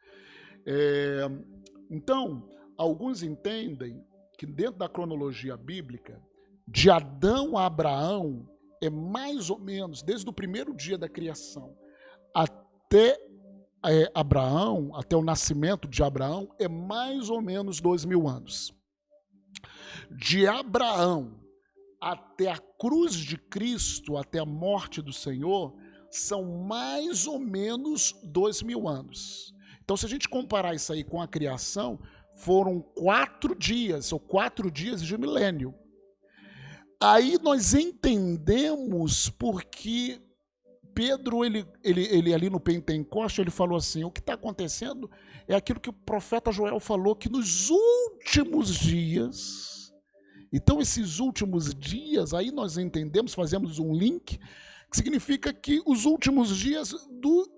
Speaker 1: Então, alguns entendem que dentro da cronologia bíblica, de Adão a Abraão, é mais ou menos, desde o primeiro dia da criação até Abraão, até o nascimento de Abraão, é mais ou menos 2.000 anos. De Abraão até a cruz de Cristo, até a morte do Senhor, são mais ou menos 2.000 anos. Então, se a gente comparar isso aí com a criação, foram 4 dias, ou 4 dias de milênio. Aí nós entendemos porque Pedro, ele ali no Pentecoste, ele falou assim, o que está acontecendo é aquilo que o profeta Joel falou, que nos últimos dias... Então, esses últimos dias, aí nós entendemos, fazemos um link, que significa que os últimos dias do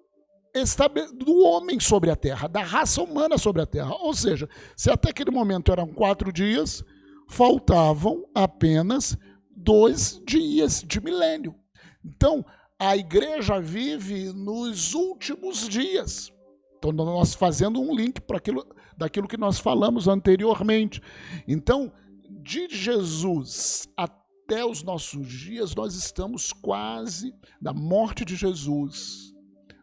Speaker 1: homem sobre a terra, da raça humana sobre a terra. Ou seja, se até aquele momento eram 4 dias, faltavam apenas 2 dias de milênio. Então, a igreja vive nos últimos dias. Então, nós fazendo um link para daquilo que nós falamos anteriormente. Então, de Jesus até os nossos dias, nós estamos quase, da morte de Jesus,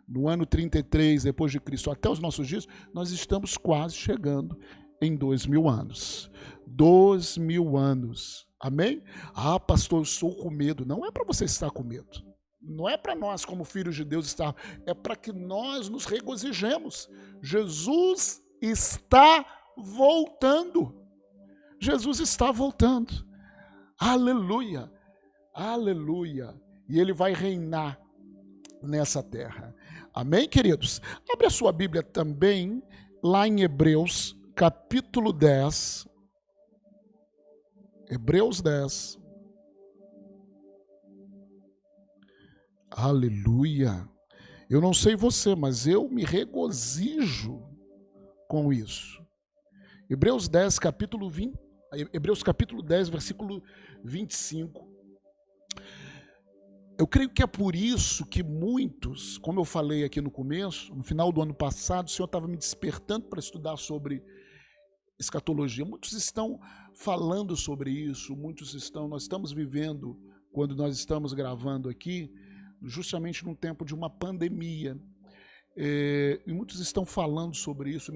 Speaker 1: no ano 33 depois de Cristo, até os nossos dias, nós estamos quase chegando em 2.000 anos. 2.000 anos. Amém? Ah, pastor, eu estou com medo. Não é para você estar com medo. Não é para nós, como filhos de Deus, estar. É para que nós nos regozijemos. Jesus está voltando. Jesus está voltando. Aleluia. Aleluia. E ele vai reinar nessa terra. Amém, queridos? Abre a sua Bíblia também, lá em Hebreus, capítulo 10. Hebreus 10. Aleluia. Eu não sei você, mas eu me regozijo com isso. Hebreus 10, capítulo 20. Hebreus capítulo 10, versículo 25. Eu creio que é por isso que muitos, como eu falei aqui no começo, no final do ano passado, o Senhor estava me despertando para estudar sobre escatologia. Muitos estão falando sobre isso, nós estamos vivendo, quando nós estamos gravando aqui, justamente num tempo de uma pandemia. E muitos estão falando sobre isso,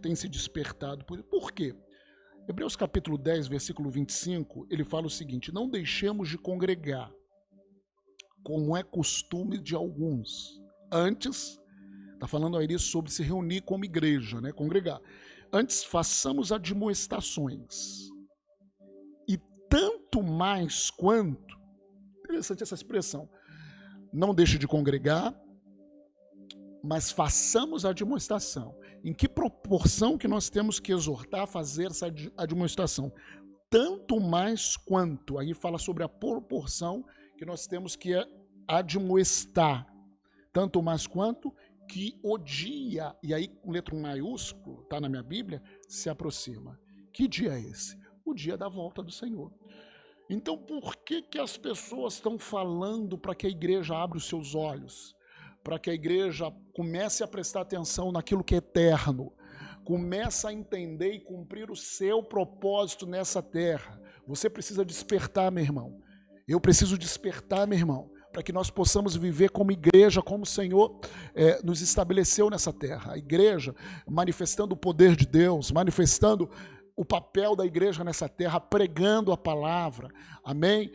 Speaker 1: têm se despertado. Por quê? Hebreus capítulo 10, versículo 25, ele fala o seguinte: não deixemos de congregar, como é costume de alguns. Antes, está falando aí sobre se reunir como igreja, né? Congregar. Antes, façamos admoestações. E tanto mais quanto, interessante essa expressão, não deixe de congregar, mas façamos a admoestação. Em que proporção que nós temos que exortar a fazer essa admoestação? Tanto mais quanto, aí fala sobre a proporção que nós temos que admoestar. Tanto mais quanto que o dia, e aí com letra maiúsculo, está na minha Bíblia, se aproxima. Que dia é esse? O dia da volta do Senhor. Então, por que as pessoas estão falando para que a igreja abra os seus olhos? Para que a igreja comece a prestar atenção naquilo que é eterno, comece a entender e cumprir o seu propósito nessa terra. Você precisa despertar, meu irmão. Eu preciso despertar, meu irmão, para que nós possamos viver como igreja, como o Senhor nos estabeleceu nessa terra. A igreja manifestando o poder de Deus, manifestando o papel da igreja nessa terra, pregando a palavra, amém?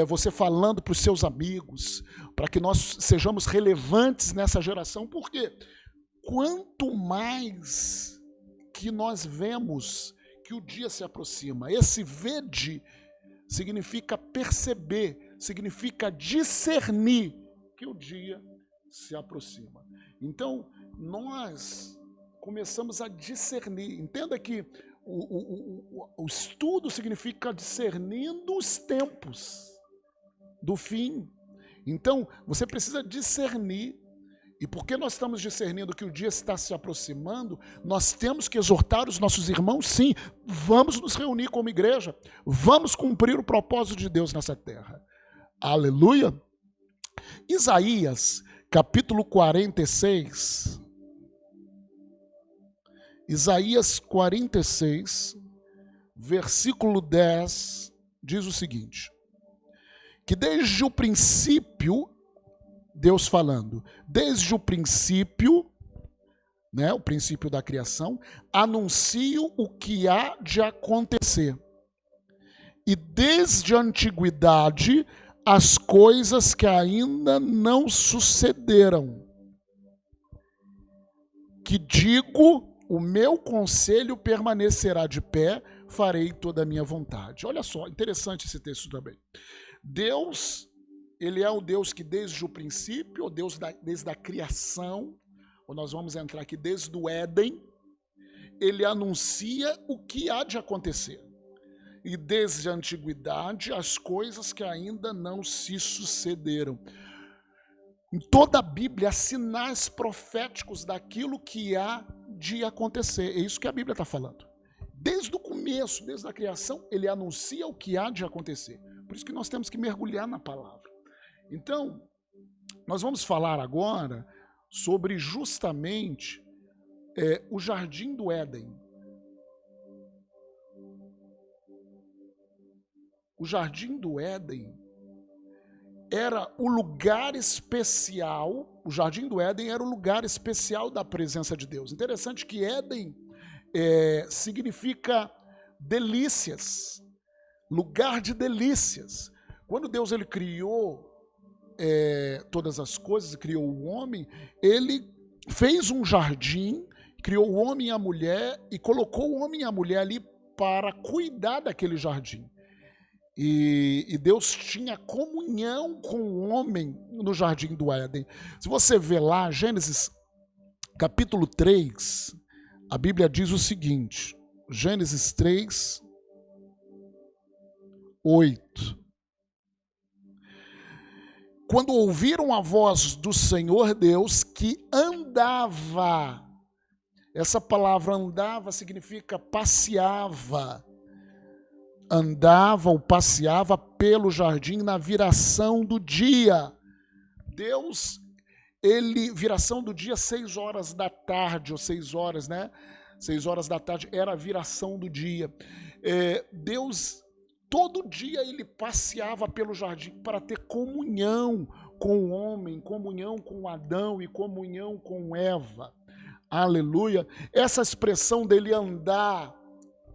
Speaker 1: Você falando para os seus amigos, para que nós sejamos relevantes nessa geração, porque quanto mais que nós vemos que o dia se aproxima, esse vede significa perceber, significa discernir que o dia se aproxima. Então, nós começamos a discernir. Entenda que o estudo significa discernindo os tempos do fim. Então, você precisa discernir. E porque nós estamos discernindo que o dia está se aproximando, nós temos que exortar os nossos irmãos, sim, vamos nos reunir como igreja, vamos cumprir o propósito de Deus nessa terra. Aleluia! Isaías, capítulo 46. Isaías 46, versículo 10, diz o seguinte: que desde o princípio, Deus falando, desde o princípio, né, o princípio da criação, anuncio o que há de acontecer. E desde a antiguidade, as coisas que ainda não sucederam. Que digo, o meu conselho permanecerá de pé, farei toda a minha vontade. Olha só, interessante esse texto também. Deus, ele é o Deus que desde o princípio, ou Deus desde a criação, ou nós vamos entrar aqui desde o Éden, ele anuncia o que há de acontecer. E desde a antiguidade, as coisas que ainda não se sucederam. Em toda a Bíblia, há sinais proféticos daquilo que há de acontecer. É isso que a Bíblia está falando. Desde o começo, desde a criação, ele anuncia o que há de acontecer. Por isso que nós temos que mergulhar na palavra. Então, nós vamos falar agora sobre justamente o Jardim do Éden. O Jardim do Éden era o lugar especial, o Jardim do Éden era o lugar especial da presença de Deus. Interessante que Éden significa delícias, lugar de delícias. Quando Deus ele criou todas as coisas, criou o homem, ele fez um jardim, criou o homem e a mulher e colocou o homem e a mulher ali para cuidar daquele jardim. E Deus tinha comunhão com o homem no Jardim do Éden. Se você vê lá, Gênesis capítulo 3, a Bíblia diz o seguinte, Gênesis 3, 8. Quando ouviram a voz do Senhor Deus que andava, essa palavra andava significa passeava, andava ou passeava pelo jardim na viração do dia. Deus, viração do dia, 6 horas da tarde, ou 6 horas, né? 6 horas da tarde era a viração do dia. Deus, todo dia ele passeava pelo jardim para ter comunhão com o homem, comunhão com Adão e comunhão com Eva. Aleluia. Essa expressão dele andar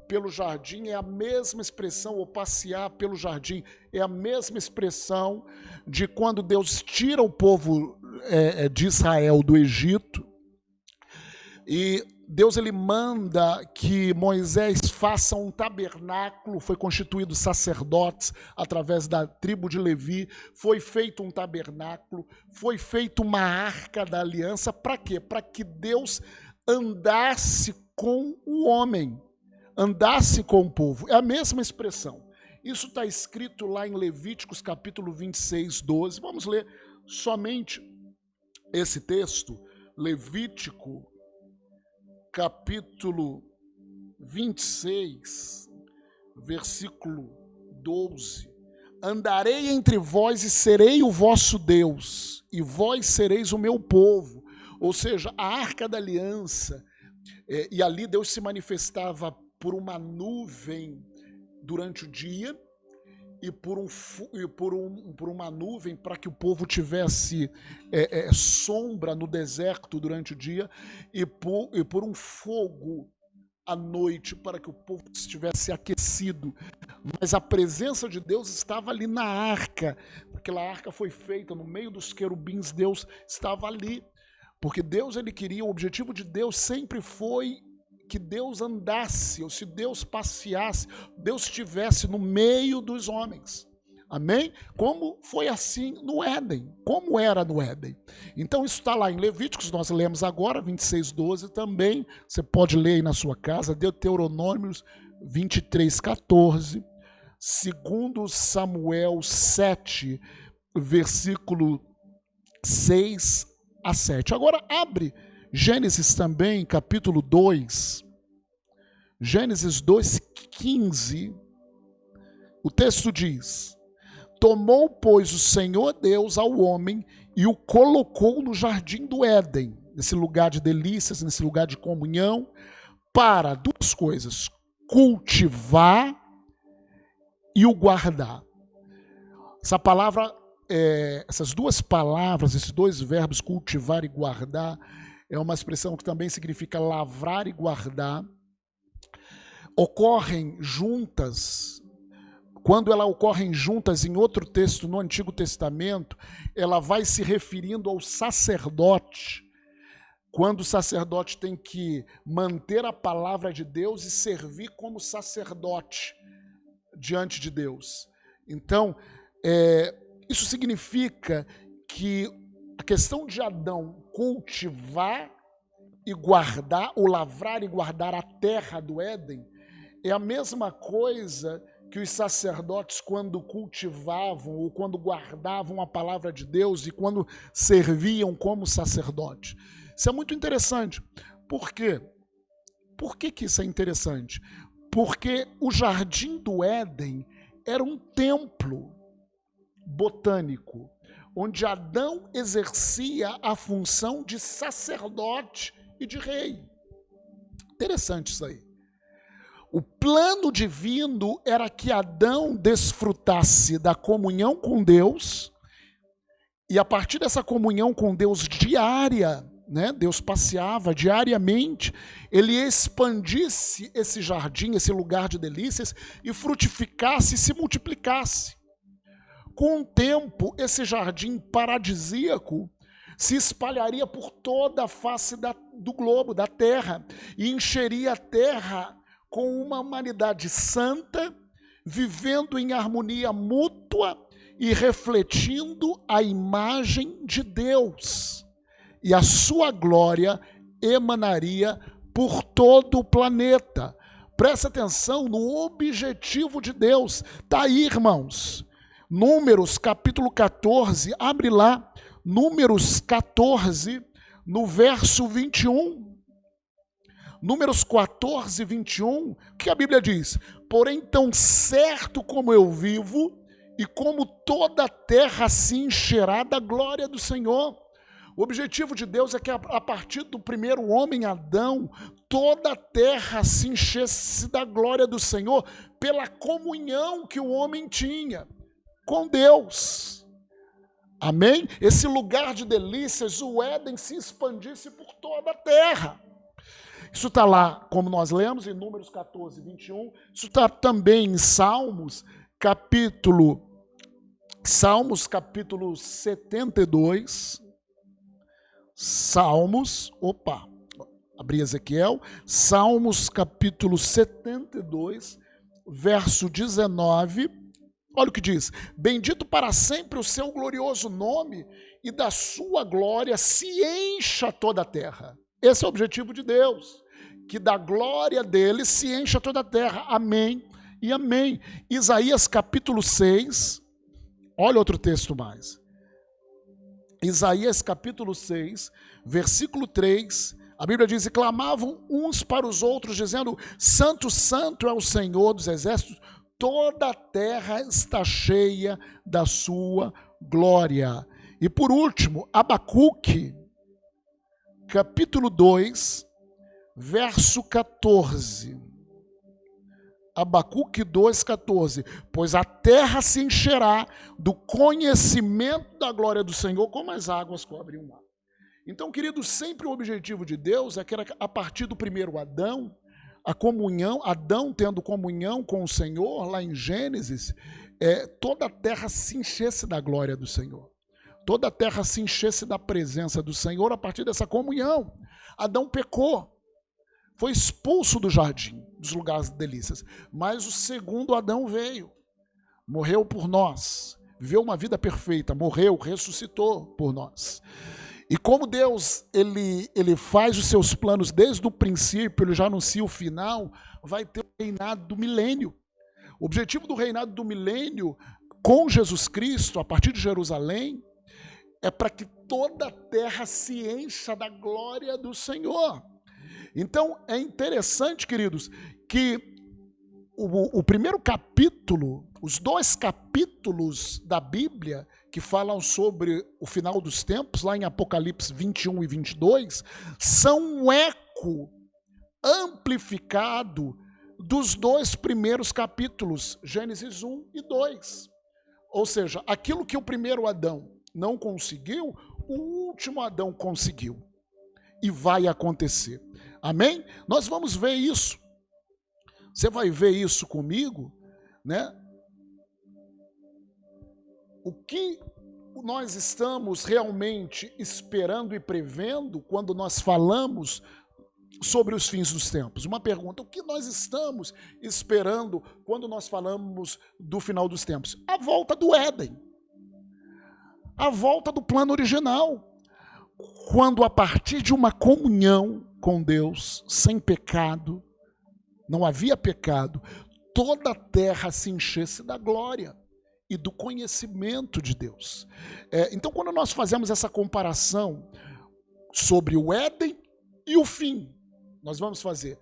Speaker 1: pelo jardim é a mesma expressão, ou passear pelo jardim, é a mesma expressão de quando Deus tira o povo de Israel do Egito e Deus ele manda que Moisés faça um tabernáculo, foi constituído sacerdotes através da tribo de Levi, foi feito um tabernáculo, foi feita uma arca da aliança, para quê? Para que Deus andasse com o homem, andasse com o povo. É a mesma expressão. Isso está escrito lá em Levíticos capítulo 26, 12. Vamos ler somente esse texto, Levítico capítulo 26, versículo 12. Andarei entre vós e serei o vosso Deus, e vós sereis o meu povo. Ou seja, a arca da aliança, e ali Deus se manifestava por uma nuvem durante o dia e por uma nuvem para que o povo tivesse sombra no deserto durante o dia e por um fogo à noite para que o povo estivesse aquecido. Mas a presença de Deus estava ali na arca. Aquela arca foi feita no meio dos querubins, Deus estava ali. Porque Deus ele queria, o objetivo de Deus sempre foi que Deus andasse, ou se Deus passeasse, Deus estivesse no meio dos homens. Amém? Como foi assim no Éden, como era no Éden. Então isso está lá em Levíticos, nós lemos agora, 26:12 também, você pode ler aí na sua casa, Deuteronômios 23:14, 2 Samuel 7, versículo 6 a 7. Agora abre Gênesis também, capítulo 2, Gênesis 2:15, o texto diz: tomou, pois, o Senhor Deus ao homem e o colocou no jardim do Éden, nesse lugar de delícias, nesse lugar de comunhão, para duas coisas: cultivar e o guardar. Essa palavra, essas duas palavras, esses dois verbos, cultivar e guardar, é uma expressão que também significa lavrar e guardar. Ocorrem juntas. Quando elas ocorrem juntas em outro texto no Antigo Testamento, ela vai se referindo ao sacerdote, quando o sacerdote tem que manter a palavra de Deus e servir como sacerdote diante de Deus. Então, isso significa que a questão de Adão cultivar e guardar, ou lavrar e guardar a terra do Éden, é a mesma coisa que os sacerdotes, quando cultivavam ou quando guardavam a palavra de Deus e quando serviam como sacerdote. Isso é muito interessante. Por quê? Por que isso é interessante? Porque o Jardim do Éden era um templo botânico, onde Adão exercia a função de sacerdote e de rei. Interessante isso aí. O plano divino era que Adão desfrutasse da comunhão com Deus, e a partir dessa comunhão com Deus diária, né, Deus passeava diariamente, ele expandisse esse jardim, esse lugar de delícias, e frutificasse e se multiplicasse. Com o tempo, esse jardim paradisíaco se espalharia por toda a face do globo, da terra, e encheria a terra com uma humanidade santa, vivendo em harmonia mútua e refletindo a imagem de Deus. E a sua glória emanaria por todo o planeta. Presta atenção no objetivo de Deus. Está aí, irmãos. Números, capítulo 14, abre lá. Números 14, no verso 21. Números 14, 21, o que a Bíblia diz? Porém, tão certo como eu vivo, e como toda a terra se encherá da glória do Senhor. O objetivo de Deus é que a partir do primeiro homem, Adão, toda a terra se enchesse da glória do Senhor, pela comunhão que o homem tinha com Deus. Amém? Esse lugar de delícias, o Éden, se expandisse por toda a terra. Isso está lá, como nós lemos, em Números 14, 21. Isso está também em Salmos, capítulo 72. Salmos, abri Ezequiel. Salmos, capítulo 72, verso 19. Olha o que diz: bendito para sempre o seu glorioso nome, e da sua glória se encha toda a terra. Esse é o objetivo de Deus, que da glória dele se encha toda a terra. Amém e amém. Isaías capítulo 6, olha outro texto mais. Isaías capítulo 6, versículo 3, a Bíblia diz: e clamavam uns para os outros, dizendo: santo, santo é o Senhor dos exércitos, toda a terra está cheia da sua glória. E por último, Abacuque, capítulo 2, verso 14. Abacuque 2,14. Pois a terra se encherá do conhecimento da glória do Senhor, como as águas cobrem o mar. Então, queridos, sempre o objetivo de Deus é que a partir do primeiro Adão, a comunhão, Adão tendo comunhão com o Senhor, lá em Gênesis, toda a terra se enchesse da glória do Senhor. Toda a terra se enchesse da presença do Senhor a partir dessa comunhão. Adão pecou, foi expulso do jardim, dos lugares de delícias. Mas o segundo Adão veio. morreu por nós, viveu uma vida perfeita, morreu, ressuscitou por nós. E como Deus ele faz os seus planos desde o princípio, ele já anuncia o final, vai ter o reinado do milênio. O objetivo do reinado do milênio com Jesus Cristo, a partir de Jerusalém, é para que toda a terra se encha da glória do Senhor. Então é interessante, queridos, que o primeiro capítulo, os 2 capítulos da Bíblia que falam sobre o final dos tempos, lá em Apocalipse 21 e 22, são um eco amplificado dos 2 primeiros capítulos, Gênesis 1 e 2. Ou seja, aquilo que o primeiro Adão não conseguiu, o último Adão conseguiu. E vai acontecer. Amém? Nós vamos ver isso. Você vai ver isso comigo, né? O que nós estamos realmente esperando e prevendo quando nós falamos sobre os fins dos tempos? Uma pergunta: o que nós estamos esperando quando nós falamos do final dos tempos? A volta do Éden. A volta do plano original. Quando a partir de uma comunhão com Deus, sem pecado, não havia pecado, toda a terra se enchesse da glória e do conhecimento de Deus. Então, quando nós fazemos essa comparação sobre o Éden e o fim, nós vamos fazer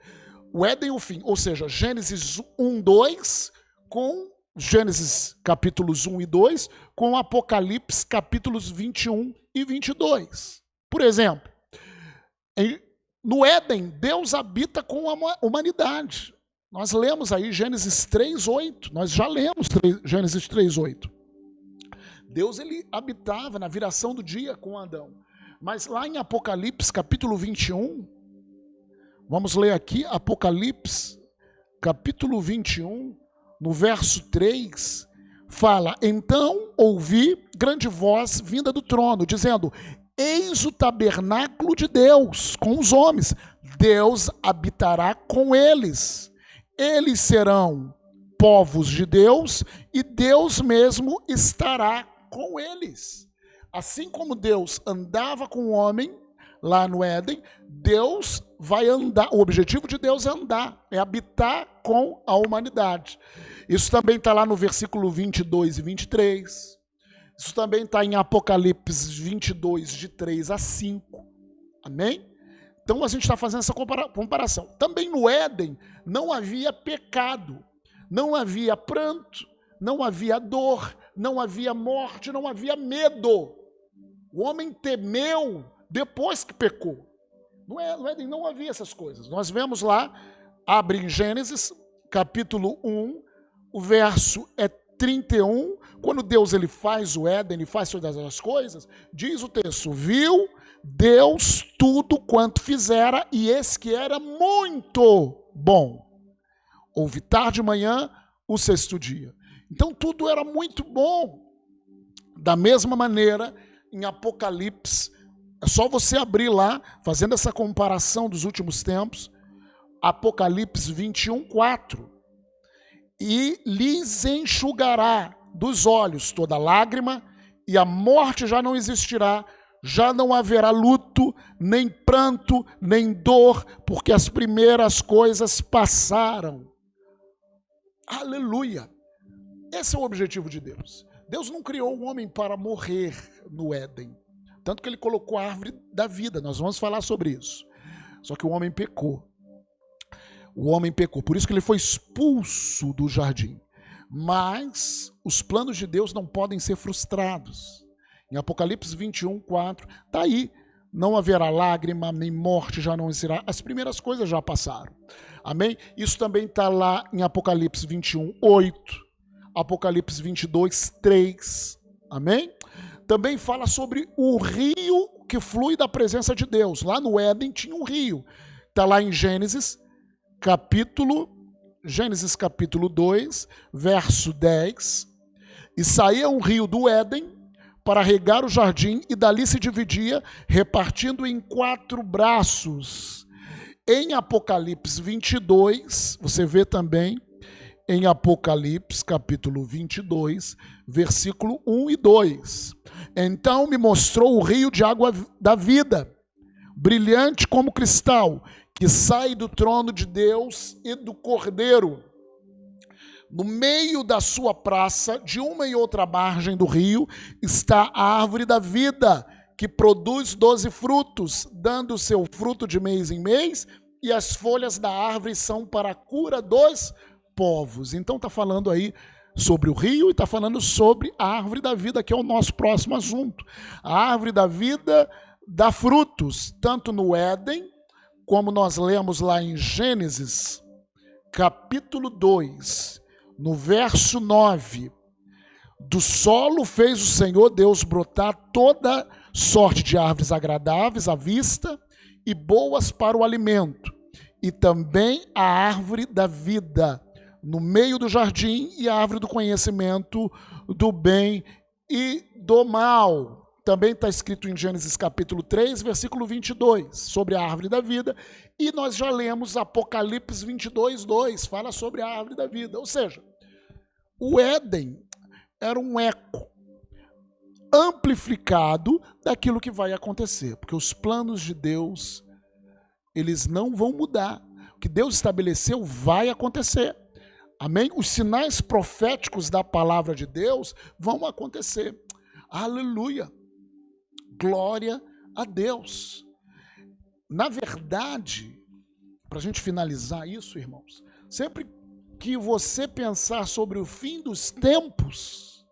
Speaker 1: o Éden e o fim, ou seja, Gênesis 1, 2, com Gênesis capítulos 1 e 2, com Apocalipse capítulos 21 e 22. Por exemplo, no Éden, Deus habita com a humanidade. Nós lemos aí Gênesis 3:8. Nós já lemos Gênesis 3:8. Deus ele habitava na viração do dia com Adão. Mas lá em Apocalipse, capítulo 21, vamos ler aqui Apocalipse, capítulo 21, no verso 3, fala: então ouvi grande voz vinda do trono, dizendo: eis o tabernáculo de Deus com os homens, Deus habitará com eles. Eles serão povos de Deus e Deus mesmo estará com eles. Assim como Deus andava com o homem lá no Éden, Deus vai andar, o objetivo de Deus é andar, é habitar com a humanidade. Isso também está lá no versículo 22 e 23. Isso também está em Apocalipse 22, de 3 a 5. Amém? Então a gente está fazendo essa comparação. Também no Éden não havia pecado, não havia pranto, não havia dor, não havia morte, não havia medo. O homem temeu depois que pecou. No Éden não havia essas coisas. Nós vemos lá, abre em Gênesis, capítulo 1, o verso é 31, quando Deus ele faz o Éden, ele faz todas as coisas, diz o texto: viu Deus tudo quanto fizera, e eis que era muito bom. Houve tarde e manhã o 6º dia. Então tudo era muito bom. Da mesma maneira, em Apocalipse, é só você abrir lá, fazendo essa comparação dos últimos tempos, Apocalipse 21, 4. E lhes enxugará dos olhos toda lágrima, e a morte já não existirá, já não haverá luto, nem pranto, nem dor, porque as primeiras coisas passaram. Aleluia! Esse é o objetivo de Deus. Deus não criou o homem para morrer no Éden. Tanto que ele colocou a árvore da vida. Nós vamos falar sobre isso. Só que o homem pecou. O homem pecou. Por isso que ele foi expulso do jardim. Mas os planos de Deus não podem ser frustrados. Em Apocalipse 21, 4, está aí. Não haverá lágrima, nem morte, já não existirá. As primeiras coisas já passaram. Amém? Isso também está lá em Apocalipse 21, 8. Apocalipse 22, 3. Amém? Também fala sobre o rio que flui da presença de Deus. Lá no Éden tinha um rio. Está lá em Gênesis capítulo 2, verso 10. E saía um rio do Éden para regar o jardim, e dali se dividia, repartindo em 4 braços. Em Apocalipse 22, você vê também em Apocalipse, capítulo 22, versículo 1 e 2. Então me mostrou o rio de água da vida, brilhante como cristal, que sai do trono de Deus e do Cordeiro. No meio da sua praça, de uma e outra margem do rio, está a árvore da vida, que produz 12 frutos, dando seu fruto de mês em mês, e as folhas da árvore são para a cura dos povos. Então está falando aí sobre o rio e está falando sobre a árvore da vida, que é o nosso próximo assunto. A árvore da vida dá frutos, tanto no Éden, como nós lemos lá em Gênesis, capítulo 2, no verso 9. Do solo fez o Senhor Deus brotar toda sorte de árvores agradáveis à vista e boas para o alimento, e também a árvore da vida no meio do jardim e a árvore do conhecimento do bem e do mal. Também está escrito em Gênesis capítulo 3, versículo 22, sobre a árvore da vida, e nós já lemos Apocalipse 22, 2, fala sobre a árvore da vida. Ou seja, o Éden era um eco amplificado daquilo que vai acontecer, porque os planos de Deus, eles não vão mudar. O que Deus estabeleceu vai acontecer. Amém? Os sinais proféticos da palavra de Deus vão acontecer. Aleluia! Glória a Deus. Na verdade, para a gente finalizar isso, irmãos, sempre que você pensar sobre o fim dos tempos,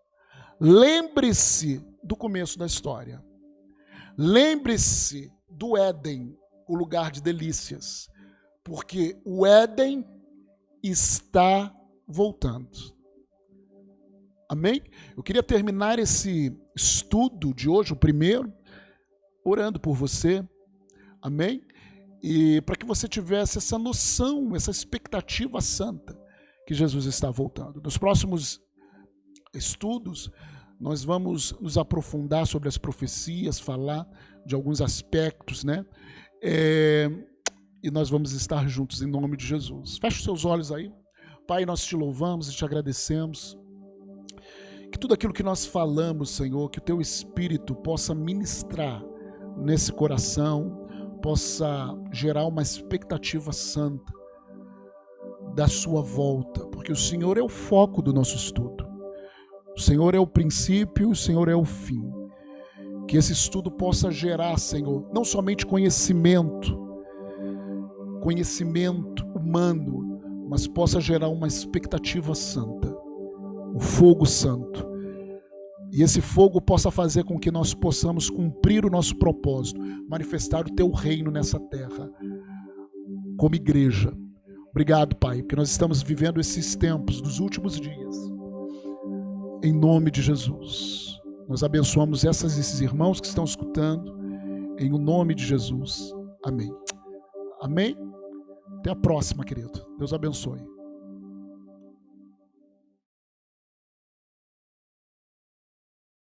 Speaker 1: lembre-se do começo da história. Lembre-se do Éden, o lugar de delícias, porque o Éden está voltando. Amém? Eu queria terminar esse estudo de hoje, o primeiro, orando por você. Amém? E para que você tivesse essa noção, essa expectativa santa que Jesus está voltando. Nos próximos estudos, nós vamos nos aprofundar sobre as profecias, falar de alguns aspectos, né? E nós vamos estar juntos em nome de Jesus. Feche os seus olhos aí. Pai, nós te louvamos e te agradecemos. Que tudo aquilo que nós falamos, Senhor, que o teu Espírito possa ministrar nesse coração, possa gerar uma expectativa santa da sua volta, porque o Senhor é o foco do nosso estudo. O Senhor é o princípio, o Senhor é o fim. Que esse estudo possa gerar, Senhor, não somente conhecimento humano, mas possa gerar uma expectativa santa, o fogo santo. E esse fogo possa fazer com que nós possamos cumprir o nosso propósito, manifestar o teu reino nessa terra, como igreja. Obrigado, Pai, porque nós estamos vivendo esses tempos dos últimos dias. Em nome de Jesus. Nós abençoamos esses irmãos que estão escutando, em o nome de Jesus. Amém. Amém? Até a próxima, querido. Deus abençoe.